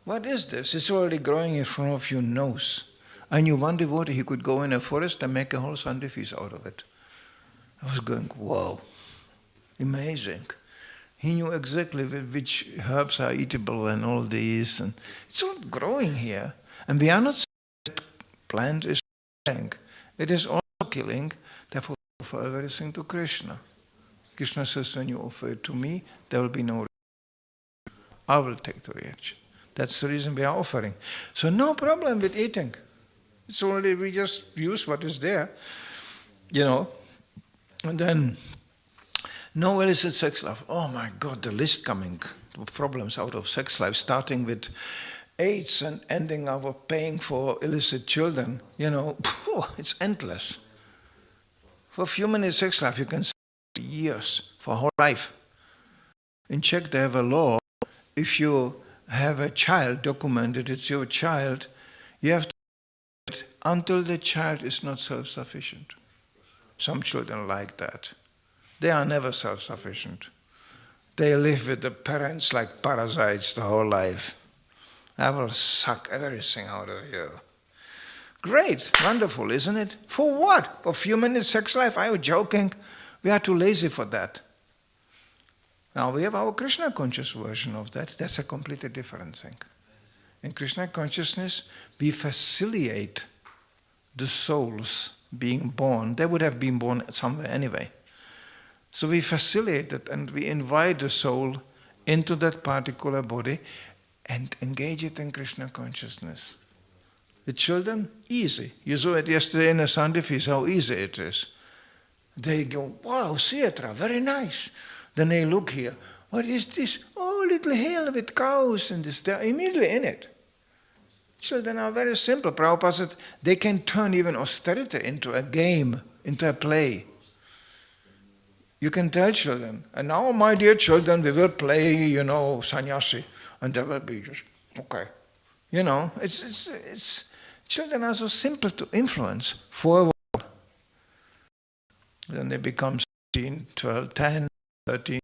What is this? It's already growing in front of your nose. And you wonder what, he could go in a forest and make a whole Sunday feast out of it. I was going, whoa, amazing. He knew exactly which herbs are eatable and all these. And it's all growing here. And we are not saying that plant is killing. It is also killing, therefore offer everything to Krishna. Krishna says, when you offer it to me, there will be no reaction. I will take the reaction. That's the reason we are offering. So no problem with eating. It's only we just use what is there, And then, no illicit sex life. Oh my God, the list coming. Problems out of sex life, starting with AIDS and ending up with paying for illicit children. It's endless. For a few minutes sex life, you can spend years, for whole life. In Czech, they have a law. If you have a child documented, it's your child, you have to wait until the child is not self-sufficient. Some children like that. They are never self-sufficient. They live with the parents like parasites the whole life. I will suck everything out of you. Great, wonderful, isn't it? For what? For a few minutes sex life? Are you joking? We are too lazy for that. Now we have our Krishna conscious version of that. That's a completely different thing. In Krishna consciousness, we facilitate the souls being born. They would have been born somewhere anyway. So we facilitate it and we invite the soul into that particular body and engage it in Krishna consciousness. The children, easy. You saw it yesterday in a Sunday feast, how easy it is. They go, wow, theatre, very nice. Then they look here, what is this? Oh, little hill with cows and this. They're immediately in it. Children are very simple. Prabhupada said they can turn even austerity into a game, into a play. You can tell children, and now, my dear children, we will play, sannyasi, and they will be just, okay. It's children are so simple to influence for a while. Then they become 16, 12, 10, 13.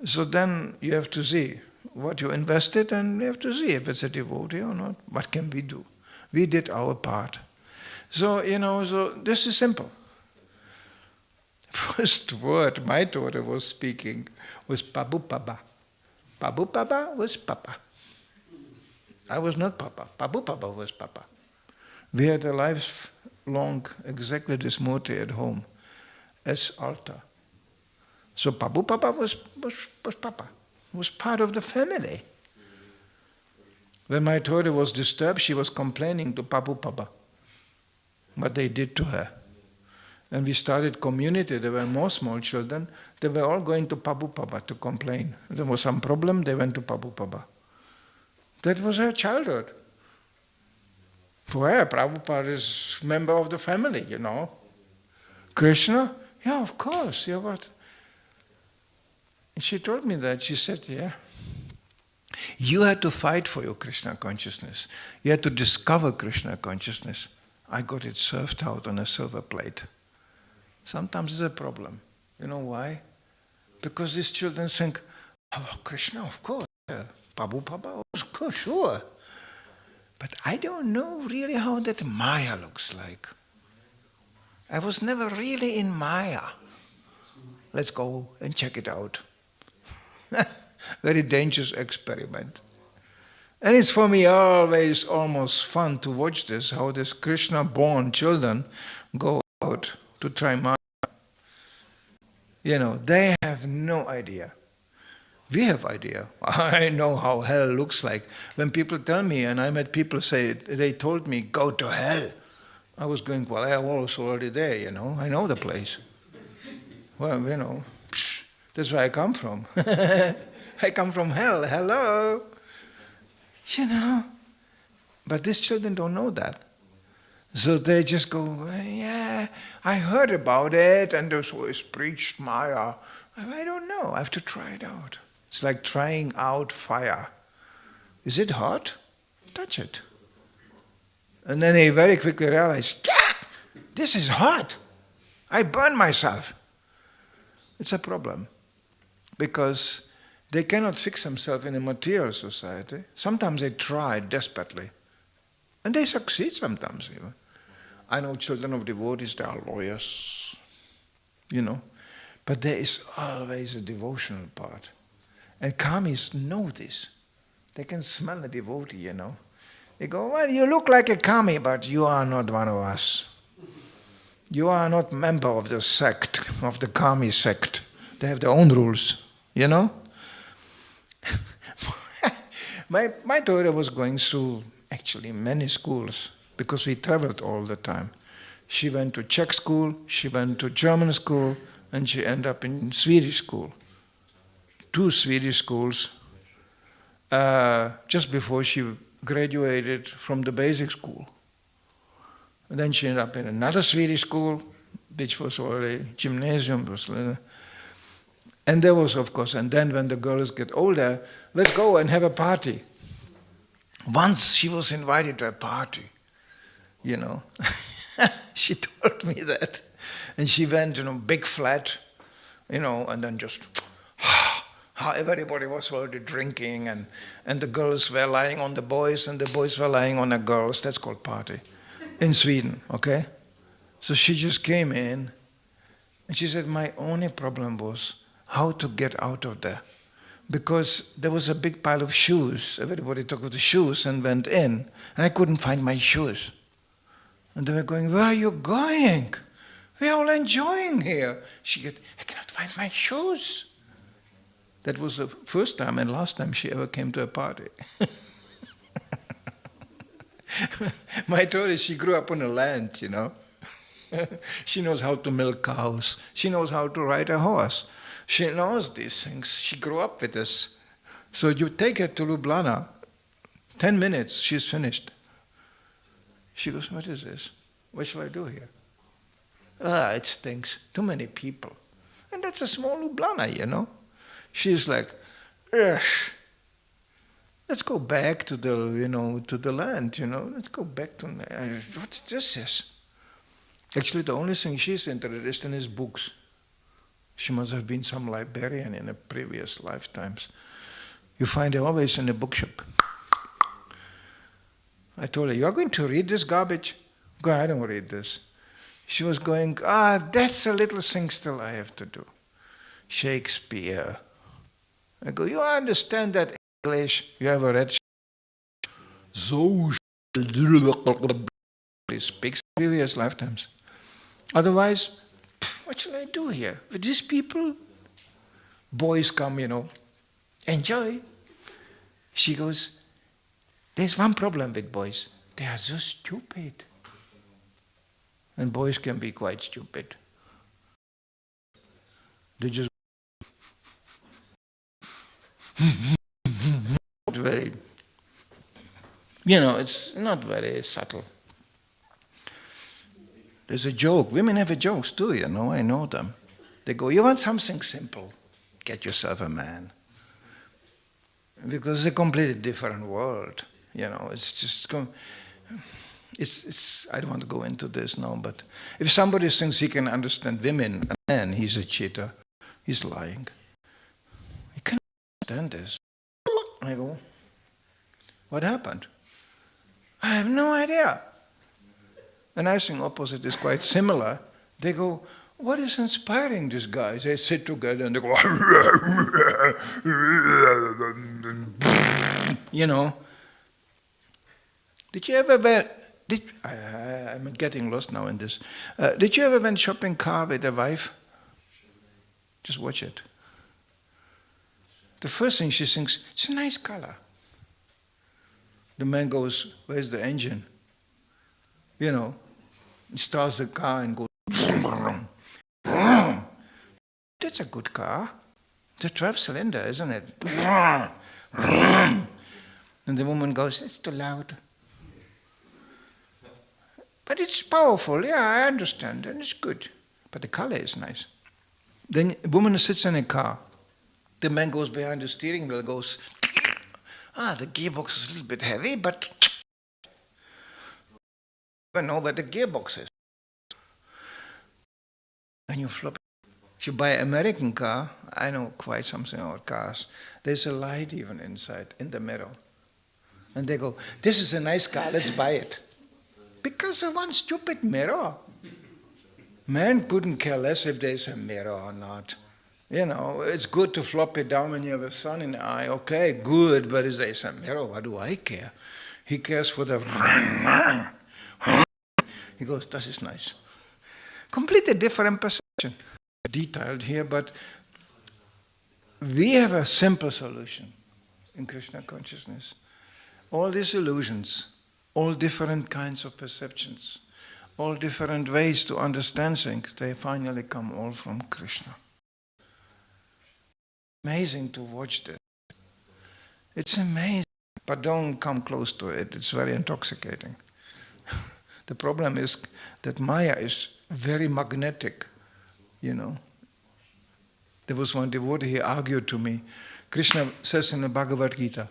So then you have to see what you invested, and you have to see if it's a devotee or not. What can we do? We did our part. So, so this is simple. First word my daughter was speaking was Pabu Papa. Pabu Papa was Papa. I was not Papa. Pabu Papa was Papa. We had a lifelong exactly this motto at home as altar. So Pabu Papa was Papa, was part of the family. When my daughter was disturbed, she was complaining to Pabu Papa what they did to her. And we started community. There were more small children. They were all going to Pabu Papa to complain. There was some problem, they went to Pabu Papa. That was her childhood. For her, Prabhupada is member of the family, Krishna? Yeah, of course. Yeah, what? And she told me that. She said, yeah. You had to fight for your Krishna consciousness. You had to discover Krishna consciousness. I got it served out on a silver plate. Sometimes it's a problem. You know why? Because these children think, oh, Krishna, of course. Pabu Papa, of course, sure. But I don't know really how that Maya looks like. I was never really in Maya. Let's go and check it out. Very dangerous experiment. And it's for me always almost fun to watch this, how these Krishna-born children go out to try Maya. They have no idea. We have idea. I know how hell looks like. When people tell me, and I met people say, they told me, go to hell. I was going, well, I was already there, I know the place. Well, that's where I come from. I come from hell, hello. But these children don't know that. So they just go, yeah, I heard about it and there's always preached Maya. I don't know, I have to try it out. It's like trying out fire. Is it hot? Touch it. And then he very quickly realized, this is hot. I burn myself. It's a problem. Because they cannot fix themselves in a material society. Sometimes they try desperately. And they succeed sometimes even. I know children of devotees, they are lawyers, But there is always a devotional part. And kamis know this. They can smell a devotee, They go, well, you look like a kami, but you are not one of us. You are not member of the sect, of the kami sect. They have their own rules, My daughter was going through actually many schools because we traveled all the time. She went to Czech school, she went to German school, and she ended up in Swedish school. 2 Swedish schools just before she graduated from the basic school. And then she ended up in another Swedish school, which was already gymnasium. And there was, of course, and then when the girls get older, let's go and have a party. Once she was invited to a party, She told me that. And she went in a big flat, and then just, how everybody was already drinking, and the girls were lying on the boys, and the boys were lying on the girls. That's called party in Sweden, okay? So she just came in, and she said, my only problem was how to get out of there. Because there was a big pile of shoes. Everybody took the shoes and went in, and I couldn't find my shoes. And they were going, where are you going? We are all enjoying here. She said, I cannot find my shoes. That was the first time and last time she ever came to a party. My daughter, she grew up on the land, She knows how to milk cows. She knows how to ride a horse. She knows these things. She grew up with this. So you take her to Ljubljana, 10 minutes, she's finished. She goes, what is this? What shall I do here? It stinks. Too many people. And that's a small Ljubljana, She's like, ugh. Let's go back to the, to the land, Let's go back to, what this is? Actually, the only thing she's interested in is books. She must have been some librarian in a previous lifetimes. You find her always in a bookshop. I told her, you're going to read this garbage? Go, I don't read this. She was going, that's a little thing still I have to do. Shakespeare. I go, you understand that English? You ever read so he speaks previous lifetimes. Otherwise, what shall I do here? With these people, boys come, enjoy. She goes, there's one problem with boys. They are so stupid. And boys can be quite stupid. They just very, it's not very subtle. There's a joke. Women have a jokes too, I know them. They go, you want something simple? Get yourself a man. Because it's a completely different world. It's just, I don't want to go into this now, but if somebody thinks he can understand women, a man, he's a cheater. He's lying. He can't understand this. I go, what happened? I have no idea. And I think opposite is quite similar. They go, what is inspiring these guys? They sit together and they go, Did you ever I'm getting lost now in this. Did you ever went shopping car with a wife? Just watch it. The first thing she thinks, it's a nice color. The man goes, where's the engine? He starts the car and goes, that's a good car. It's a 12-cylinder, isn't it? And the woman goes, it's too loud. But it's powerful, yeah, I understand, and it's good. But the color is nice. Then a woman sits in a car. The man goes behind the steering wheel, goes, the gearbox is a little bit heavy, but I know where the gearbox is. And you flip. If you buy an American car, I know quite something about cars, there's a light even inside, in the mirror. And they go, this is a nice car, let's buy it. Because of one stupid mirror. Man couldn't care less if there's a mirror or not. You know, it's good to flop it down when you have a sun in the eye. Okay, good, but if there's a mirror, what do I care? He cares for the... He goes, this is nice. Completely different perception. Detailed here, but we have a simple solution in Krishna consciousness. All these illusions, all different kinds of perceptions, all different ways to understand things, they finally come all from Krishna. Amazing to watch this. It's amazing, but don't come close to it. It's very intoxicating. The problem is that Maya is very magnetic, you know. There was one devotee, he argued to me. Krishna says in the Bhagavad Gita,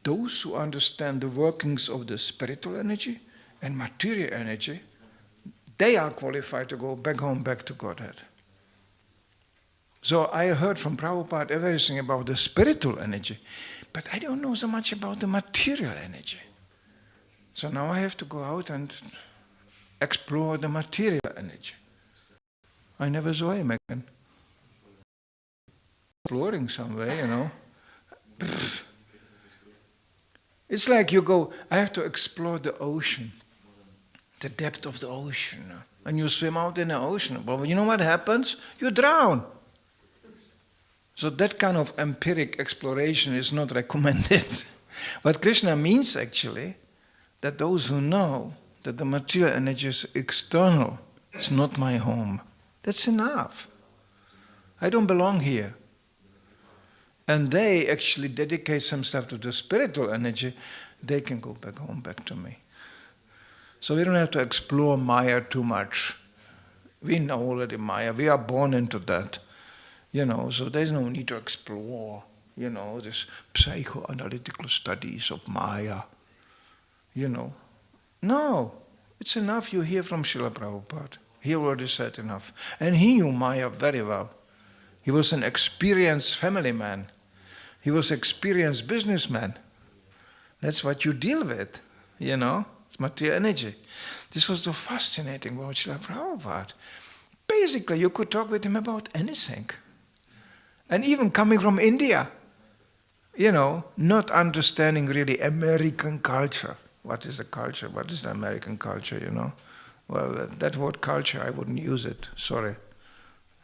those who understand the workings of the spiritual energy and material energy, they are qualified to go back home, back to Godhead. So I heard from Prabhupada everything about the spiritual energy, but I don't know so much about the material energy. So now I have to go out and explore the material energy. I never saw him again. Exploring some way, you know. It's like you go, I have to explore the ocean, the depth of the ocean. And you swim out in the ocean. Well, you know what happens? You drown. So that kind of empiric exploration is not recommended. What Krishna means actually, that those who know that the material energy is external, it's not my home. That's enough. I don't belong here. And they actually dedicate themselves to the spiritual energy, they can go back home, back to me. So we don't have to explore Maya too much. We know already Maya, we are born into that. You know, so there's no need to explore, you know, this psychoanalytical studies of Maya. You know. No, it's enough you hear from Srila Prabhupada. He already said enough. And he knew Maya very well. He was an experienced family man. He was an experienced businessman. That's what you deal with, you know. It's material energy. This was so fascinating about Srila Prabhupada. Basically, you could talk with him about anything. And even coming from India, you know, not understanding really American culture. What is the culture? What is the American culture, you know? Well, that word culture, I wouldn't use it, sorry.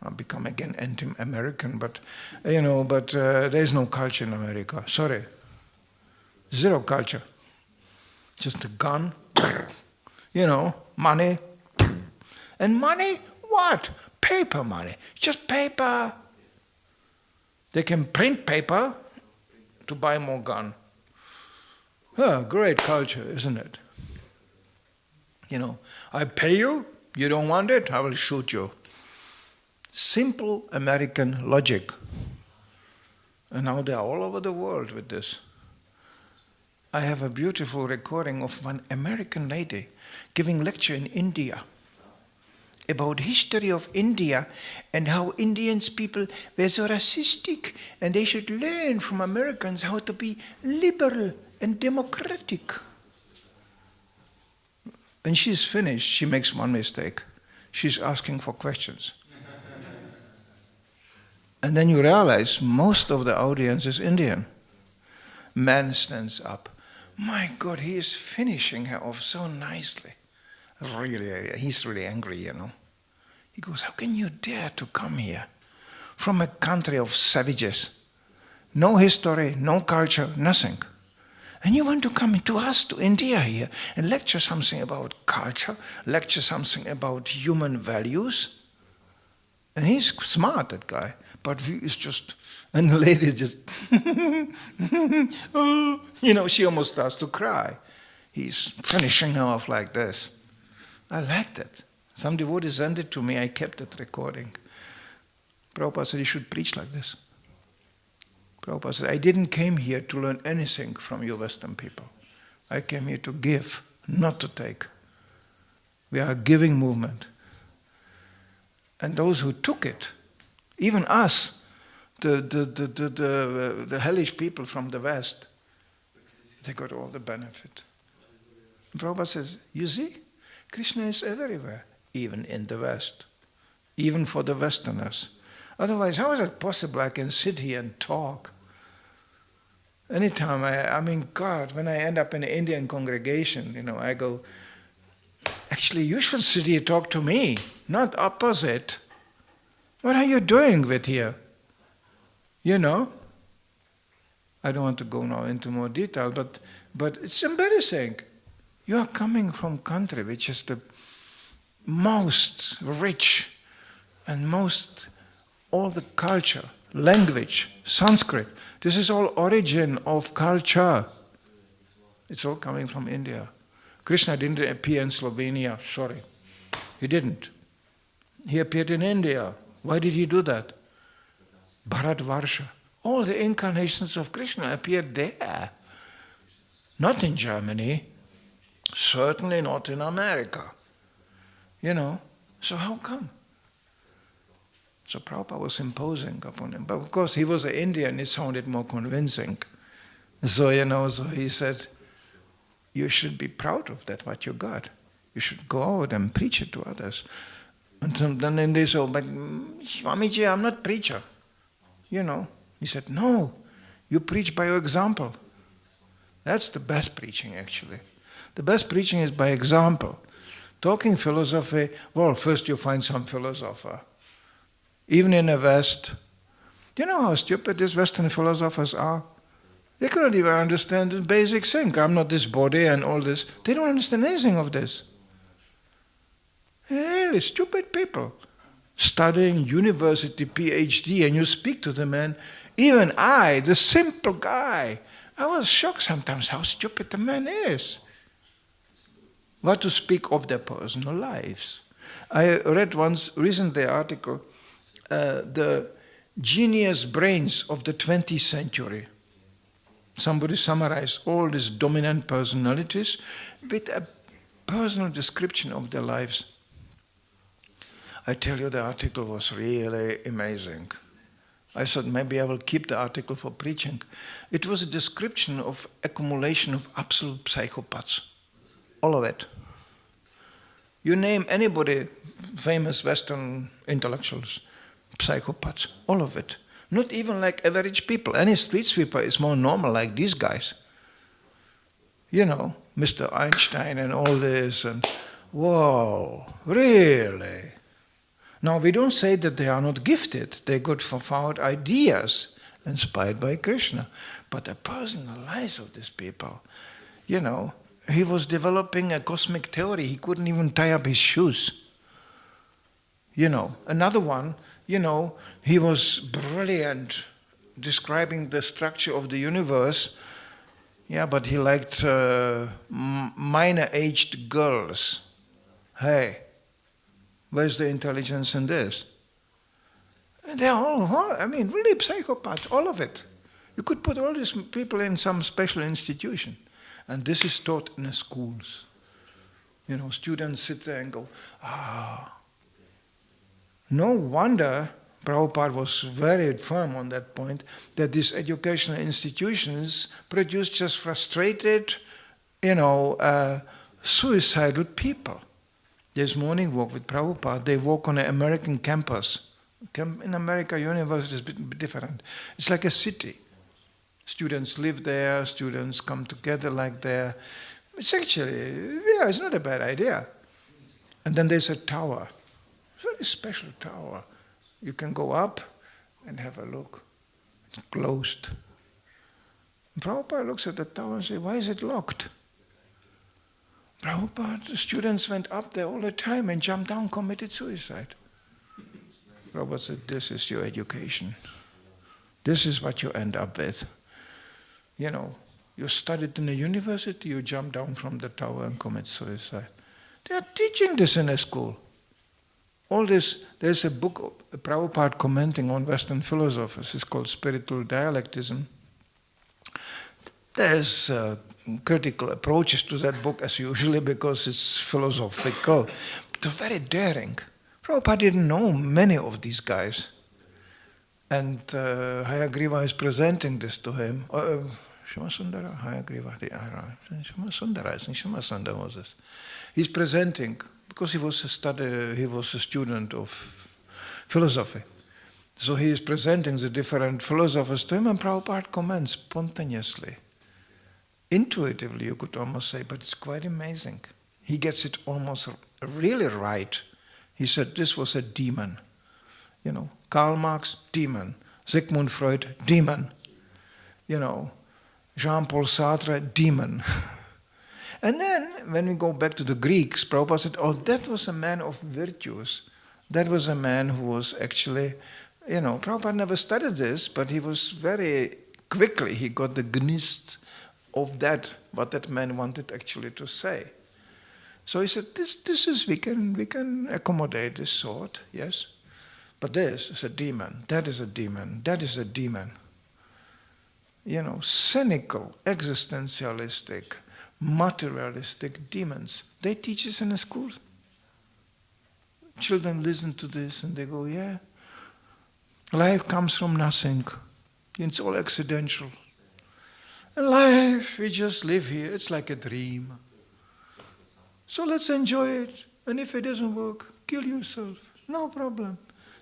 I'll become again anti-American, but, you know, there's no culture in America, sorry. Zero culture. Just a gun, you know, money. And money, what? Paper money, just paper. They can print paper to buy more gun. Oh, great culture, isn't it? You know, I pay you, you don't want it, I will shoot you. Simple American logic. And now they are all over the world with this. I have a beautiful recording of one American lady giving lecture in India about history of India and how Indians people were so racistic and they should learn from Americans how to be liberal and democratic. When she's finished, she makes one mistake. She's asking for questions. And then you realize most of the audience is Indian. Man stands up. My God, he is finishing her off so nicely. Really, he's really angry, you know. He goes, how can you dare to come here from a country of savages? No history, no culture, nothing. And you want to come to us, to India here, and lecture something about culture, lecture something about human values? And he's smart, that guy. But he is just, and the lady is just, oh, you know, she almost starts to cry. He's finishing her off like this. I liked it. Some devotee sent it to me, I kept that recording. Prabhupada said, you should preach like this. Prabhupada said, I didn't came here to learn anything from you Western people. I came here to give, not to take. We are a giving movement. And those who took it, even us, the hellish people from the West, they got all the benefit. And Prabhupada says, you see, Krishna is everywhere, even in the West, even for the Westerners. Otherwise, how is it possible I can sit here and talk? Anytime, God, when I end up in an Indian congregation, I go, actually, you should sit here and talk to me, not opposite. What are you doing with here? I don't want to go now into more detail, but it's embarrassing. You are coming from country which is the most rich and most, all the culture, language, Sanskrit. This is all origin of culture. It's all coming from India. Krishna didn't appear in Slovenia, sorry. He didn't. He appeared in India. Why did he do that? Bharatvarsha. All the incarnations of Krishna appeared there. Not in Germany. Certainly not in America. So how come? So Prabhupada was imposing upon him. But of course he was an Indian, it sounded more convincing. So, so he said, you should be proud of that, what you got. You should go out and preach it to others. And then they said, but Swamiji, I'm not preacher. He said, no, you preach by your example. That's the best preaching, actually. The best preaching is by example. Talking philosophy, well, first you find some philosopher. Even in the West, do you know how stupid these Western philosophers are? They couldn't even understand the basic thing. I'm not this body and all this. They don't understand anything of this. Really stupid people. Studying university, PhD, and you speak to them, and even I, the simple guy, I was shocked sometimes how stupid the man is. What to speak of their personal lives. I read once recently an article, the genius brains of the 20th century. Somebody summarized all these dominant personalities with a personal description of their lives. I tell you, the article was really amazing. I thought maybe I will keep the article for preaching. It was a description of accumulation of absolute psychopaths. All of it. You name anybody, famous Western intellectuals, psychopaths, all of it. Not even like average people. Any street sweeper is more normal like these guys. Mr. Einstein and all this, and whoa, really? Now, we don't say that they are not gifted. They got profound ideas inspired by Krishna. But the personal lives of these people, he was developing a cosmic theory. He couldn't even tie up his shoes. Another one, he was brilliant describing the structure of the universe. Yeah, but he liked minor-aged girls. Hey, where's the intelligence in this? And they're all, really psychopaths, all of it. You could put all these people in some special institution. And this is taught in the schools. Students sit there and go, No wonder Prabhupada was very firm on that point, that these educational institutions produce just frustrated, suicidal people. There's morning walk with Prabhupada. They walk on an American campus. In America, university is a bit different. It's like a city. Students live there, students come together like there. It's actually, it's not a bad idea. And then there's a tower, very special tower. You can go up and have a look. It's closed. And Prabhupada looks at the tower and says, why is it locked? Prabhupada, the students went up there all the time and jumped down, committed suicide. Prabhupada said, this is your education. This is what you end up with. You studied in a university, you jump down from the tower and commit suicide. They are teaching this in a school. All this, there's a book, Prabhupada commenting on Western philosophers. It's called Spiritual Dialectism. There's critical approaches to that book as usually because it's philosophical. But they're very daring. Prabhupada didn't know many of these guys. And Hayagriva is presenting this to him. Shamasundara, Hayagriva, Shamasundara, I think Shamasundara was this. He's presenting, because he was a student of philosophy. So he is presenting the different philosophers to him, and Prabhupada comments spontaneously. Intuitively, you could almost say, but it's quite amazing. He gets it almost really right. He said this was a demon. You know, Karl Marx, demon. Sigmund Freud, demon. You know, Jean-Paul Sartre, demon. And then, when we go back to the Greeks, Prabhupada said, oh, that was a man of virtues. That was a man who was actually, you know, Prabhupada never studied this, but he was very quickly, he got the gnist of that, what that man wanted actually to say. So he said, this is, we can accommodate this thought, yes. But this is a demon, that is a demon, that is a demon. You know, cynical, existentialistic, materialistic demons. They teach this in the school. Children listen to this and they go, yeah, life comes from nothing. It's all accidental. And life, we just live here. It's like a dream. So let's enjoy it. And if it doesn't work, kill yourself. No problem.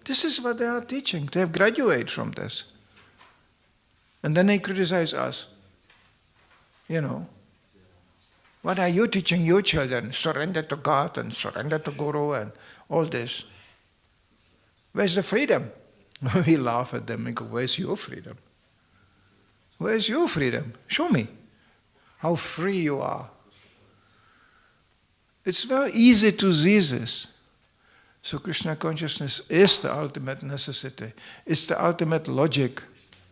This is what they are teaching. They have graduated from this. And then they criticize us. You know, what are you teaching your children? Surrender to God and surrender to Guru and all this. Where's the freedom? We laugh at them and go, where's your freedom? Where's your freedom? Show me how free you are. It's very easy to see this. So Krishna consciousness is the ultimate necessity. It's the ultimate logic.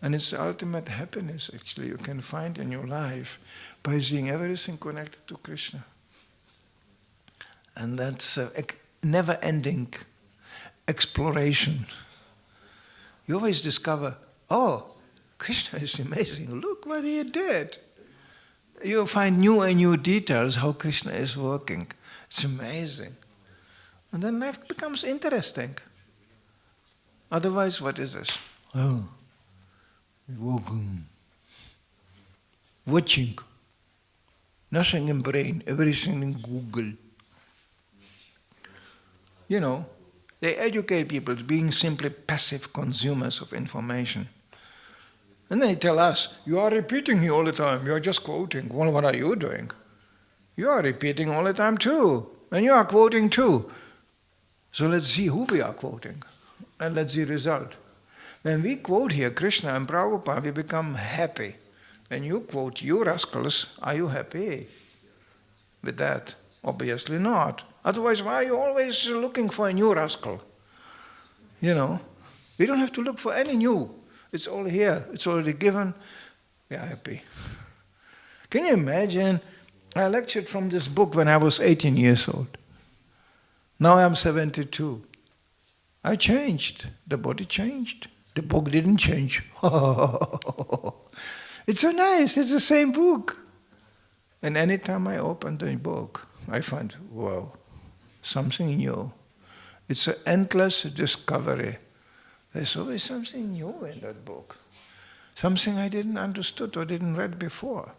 And it's the ultimate happiness, actually, you can find in your life by seeing everything connected to Krishna. And that's a never-ending exploration. You always discover, oh, Krishna is amazing. Look what he did. You find new and new details how Krishna is working. It's amazing. And then life becomes interesting. Otherwise, what is this? Oh. Watching. Nothing in brain, everything in Google. You know, they educate people to being simply passive consumers of information. And they tell us, you are repeating here all the time, you are just quoting. Well, what are you doing? You are repeating all the time too, and you are quoting too. So let's see who we are quoting, and let's see the result. When we quote here Krishna and Prabhupada, we become happy. When you quote you rascals, are you happy with that? Obviously not. Otherwise, why are you always looking for a new rascal? You know, we don't have to look for any new. It's all here. It's already given. We are happy. Can you imagine? I lectured from this book when I was 18 years old. Now I'm 72. I changed. The body changed. The book didn't change. It's so nice. It's the same book. And anytime I open the book, I find, wow, something new. It's an endless discovery. There's always something new in that book. Something I didn't understood or didn't read before.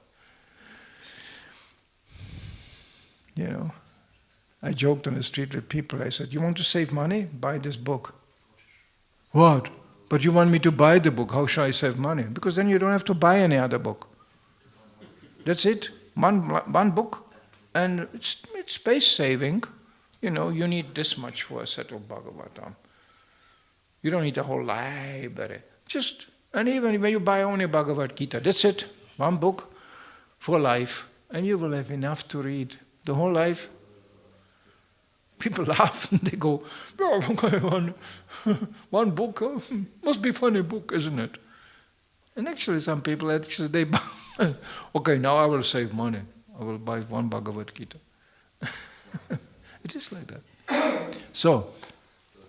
You know, I joked on the street with people. I said, you want to save money? Buy this book. What? But you want me to buy the book. How shall I save money? Because then you don't have to buy any other book. That's it. One book. And it's space saving. You know, you need this much for a set of Bhagavatam. You don't need a whole library. And even when you buy only Bhagavad Gita, that's it. One book for life. And you will have enough to read. The whole life. People laugh and they go, oh, okay, one book, must be a funny book, isn't it? And actually some people, they buy, okay, now I will save money. I will buy one Bhagavad Gita. It is like that. So,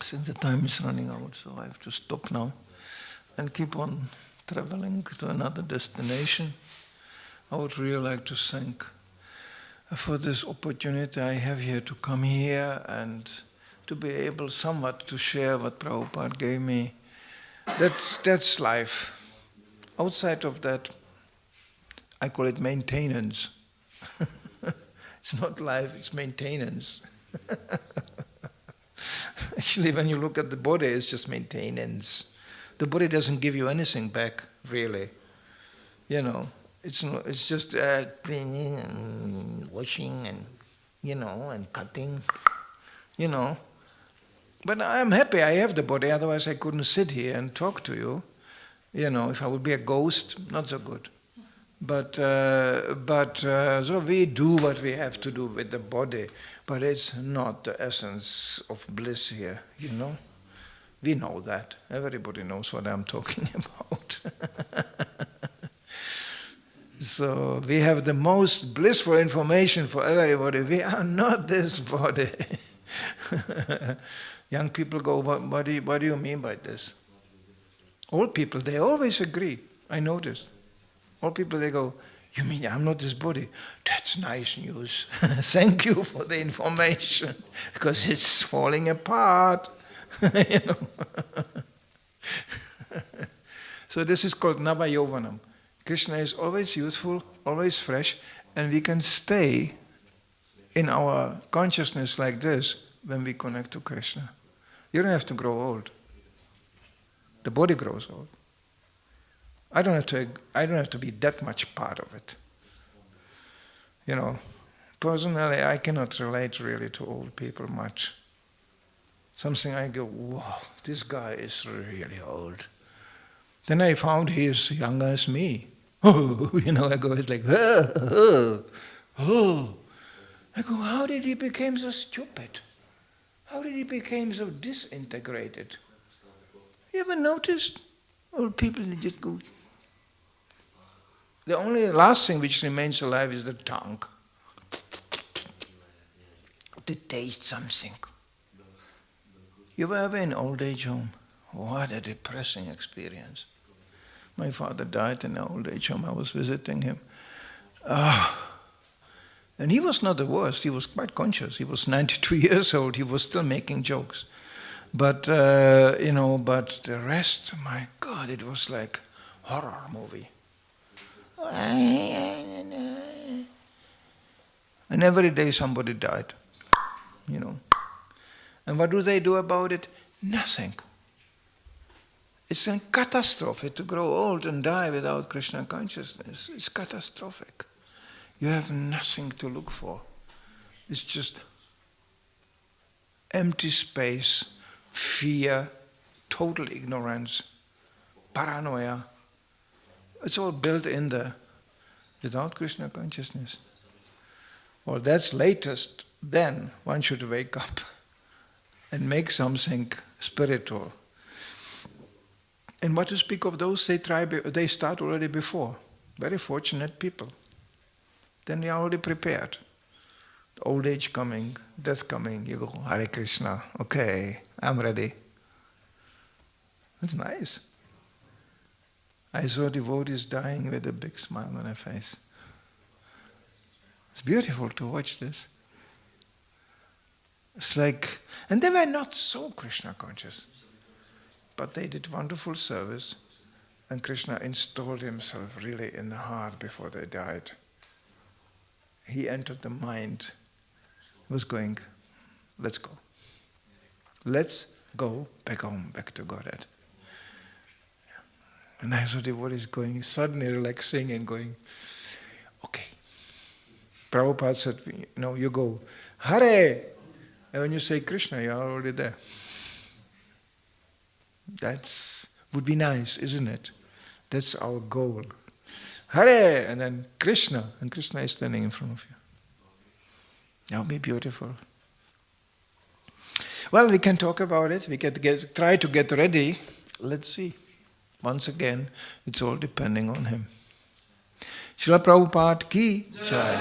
since the time is running out, so I have to stop now and keep on traveling to another destination. I would really like to thank for this opportunity I have here to come here and to be able somewhat to share what Prabhupada gave me. That's life. Outside of that, I call it maintenance. It's not life, it's maintenance. Actually, when you look at the body, it's just maintenance. The body doesn't give you anything back, really. You know, it's just cleaning and washing and, and cutting, But I'm happy I have the body, otherwise I couldn't sit here and talk to you. If I would be a ghost, not so good. But so we do what we have to do with the body, but it's not the essence of bliss here, We know that. Everybody knows what I'm talking about. So we have the most blissful information for everybody. We are not this body. Young people go, what do you mean by this? Old people, they always agree. I noticed. Old people, they go, you mean I'm not this body? That's nice news. Thank you for the information, because it's falling apart. So this is called Navayovanam. Krishna is always useful, always fresh, and we can stay in our consciousness like this when we connect to Krishna. You don't have to grow old. The body grows old. I don't have to be that much part of it. Personally, I cannot relate really to old people much. Something I go, wow, this guy is really old. Then I found he is younger as me. I go, it's like, oh. I go, how did he become so stupid? How did he become so disintegrated? You ever noticed? Old people, they just go. The only last thing which remains alive is the tongue. To taste something. You were ever in old age home? What a depressing experience. My father died in an old age home. I was visiting him. And he was not the worst. He was quite conscious. He was 92 years old. He was still making jokes. But, but the rest, my God, it was like horror movie. And every day somebody died, And what do they do about it? Nothing. It's a catastrophe to grow old and die without Krishna consciousness. It's catastrophic. You have nothing to look for. It's just empty space, fear, total ignorance, paranoia. It's all built in there without Krishna consciousness. Well, that's latest. Then one should wake up and make something spiritual. And what to speak of those, they start already before. Very fortunate people. Then they are already prepared. Old age coming, death coming, you go, Hare Krishna, okay, I'm ready. It's nice. I saw devotees dying with a big smile on their face. It's beautiful to watch this. It's like, and they were not so Krishna conscious, but they did wonderful service, and Krishna installed himself really in the heart before they died. He entered the mind, was going, let's go. Let's go back home, back to Godhead. And I saw devotees going, suddenly relaxing and going, okay. Prabhupada said, you go, Hare! And when you say Krishna, you are already there. That would be nice, isn't it? That's our goal. Hare! And then Krishna. And Krishna is standing in front of you. That would be beautiful. Well, we can talk about it. We can try to get ready. Let's see. Once again, it's all depending on him. Srila Prabhupada ki jai.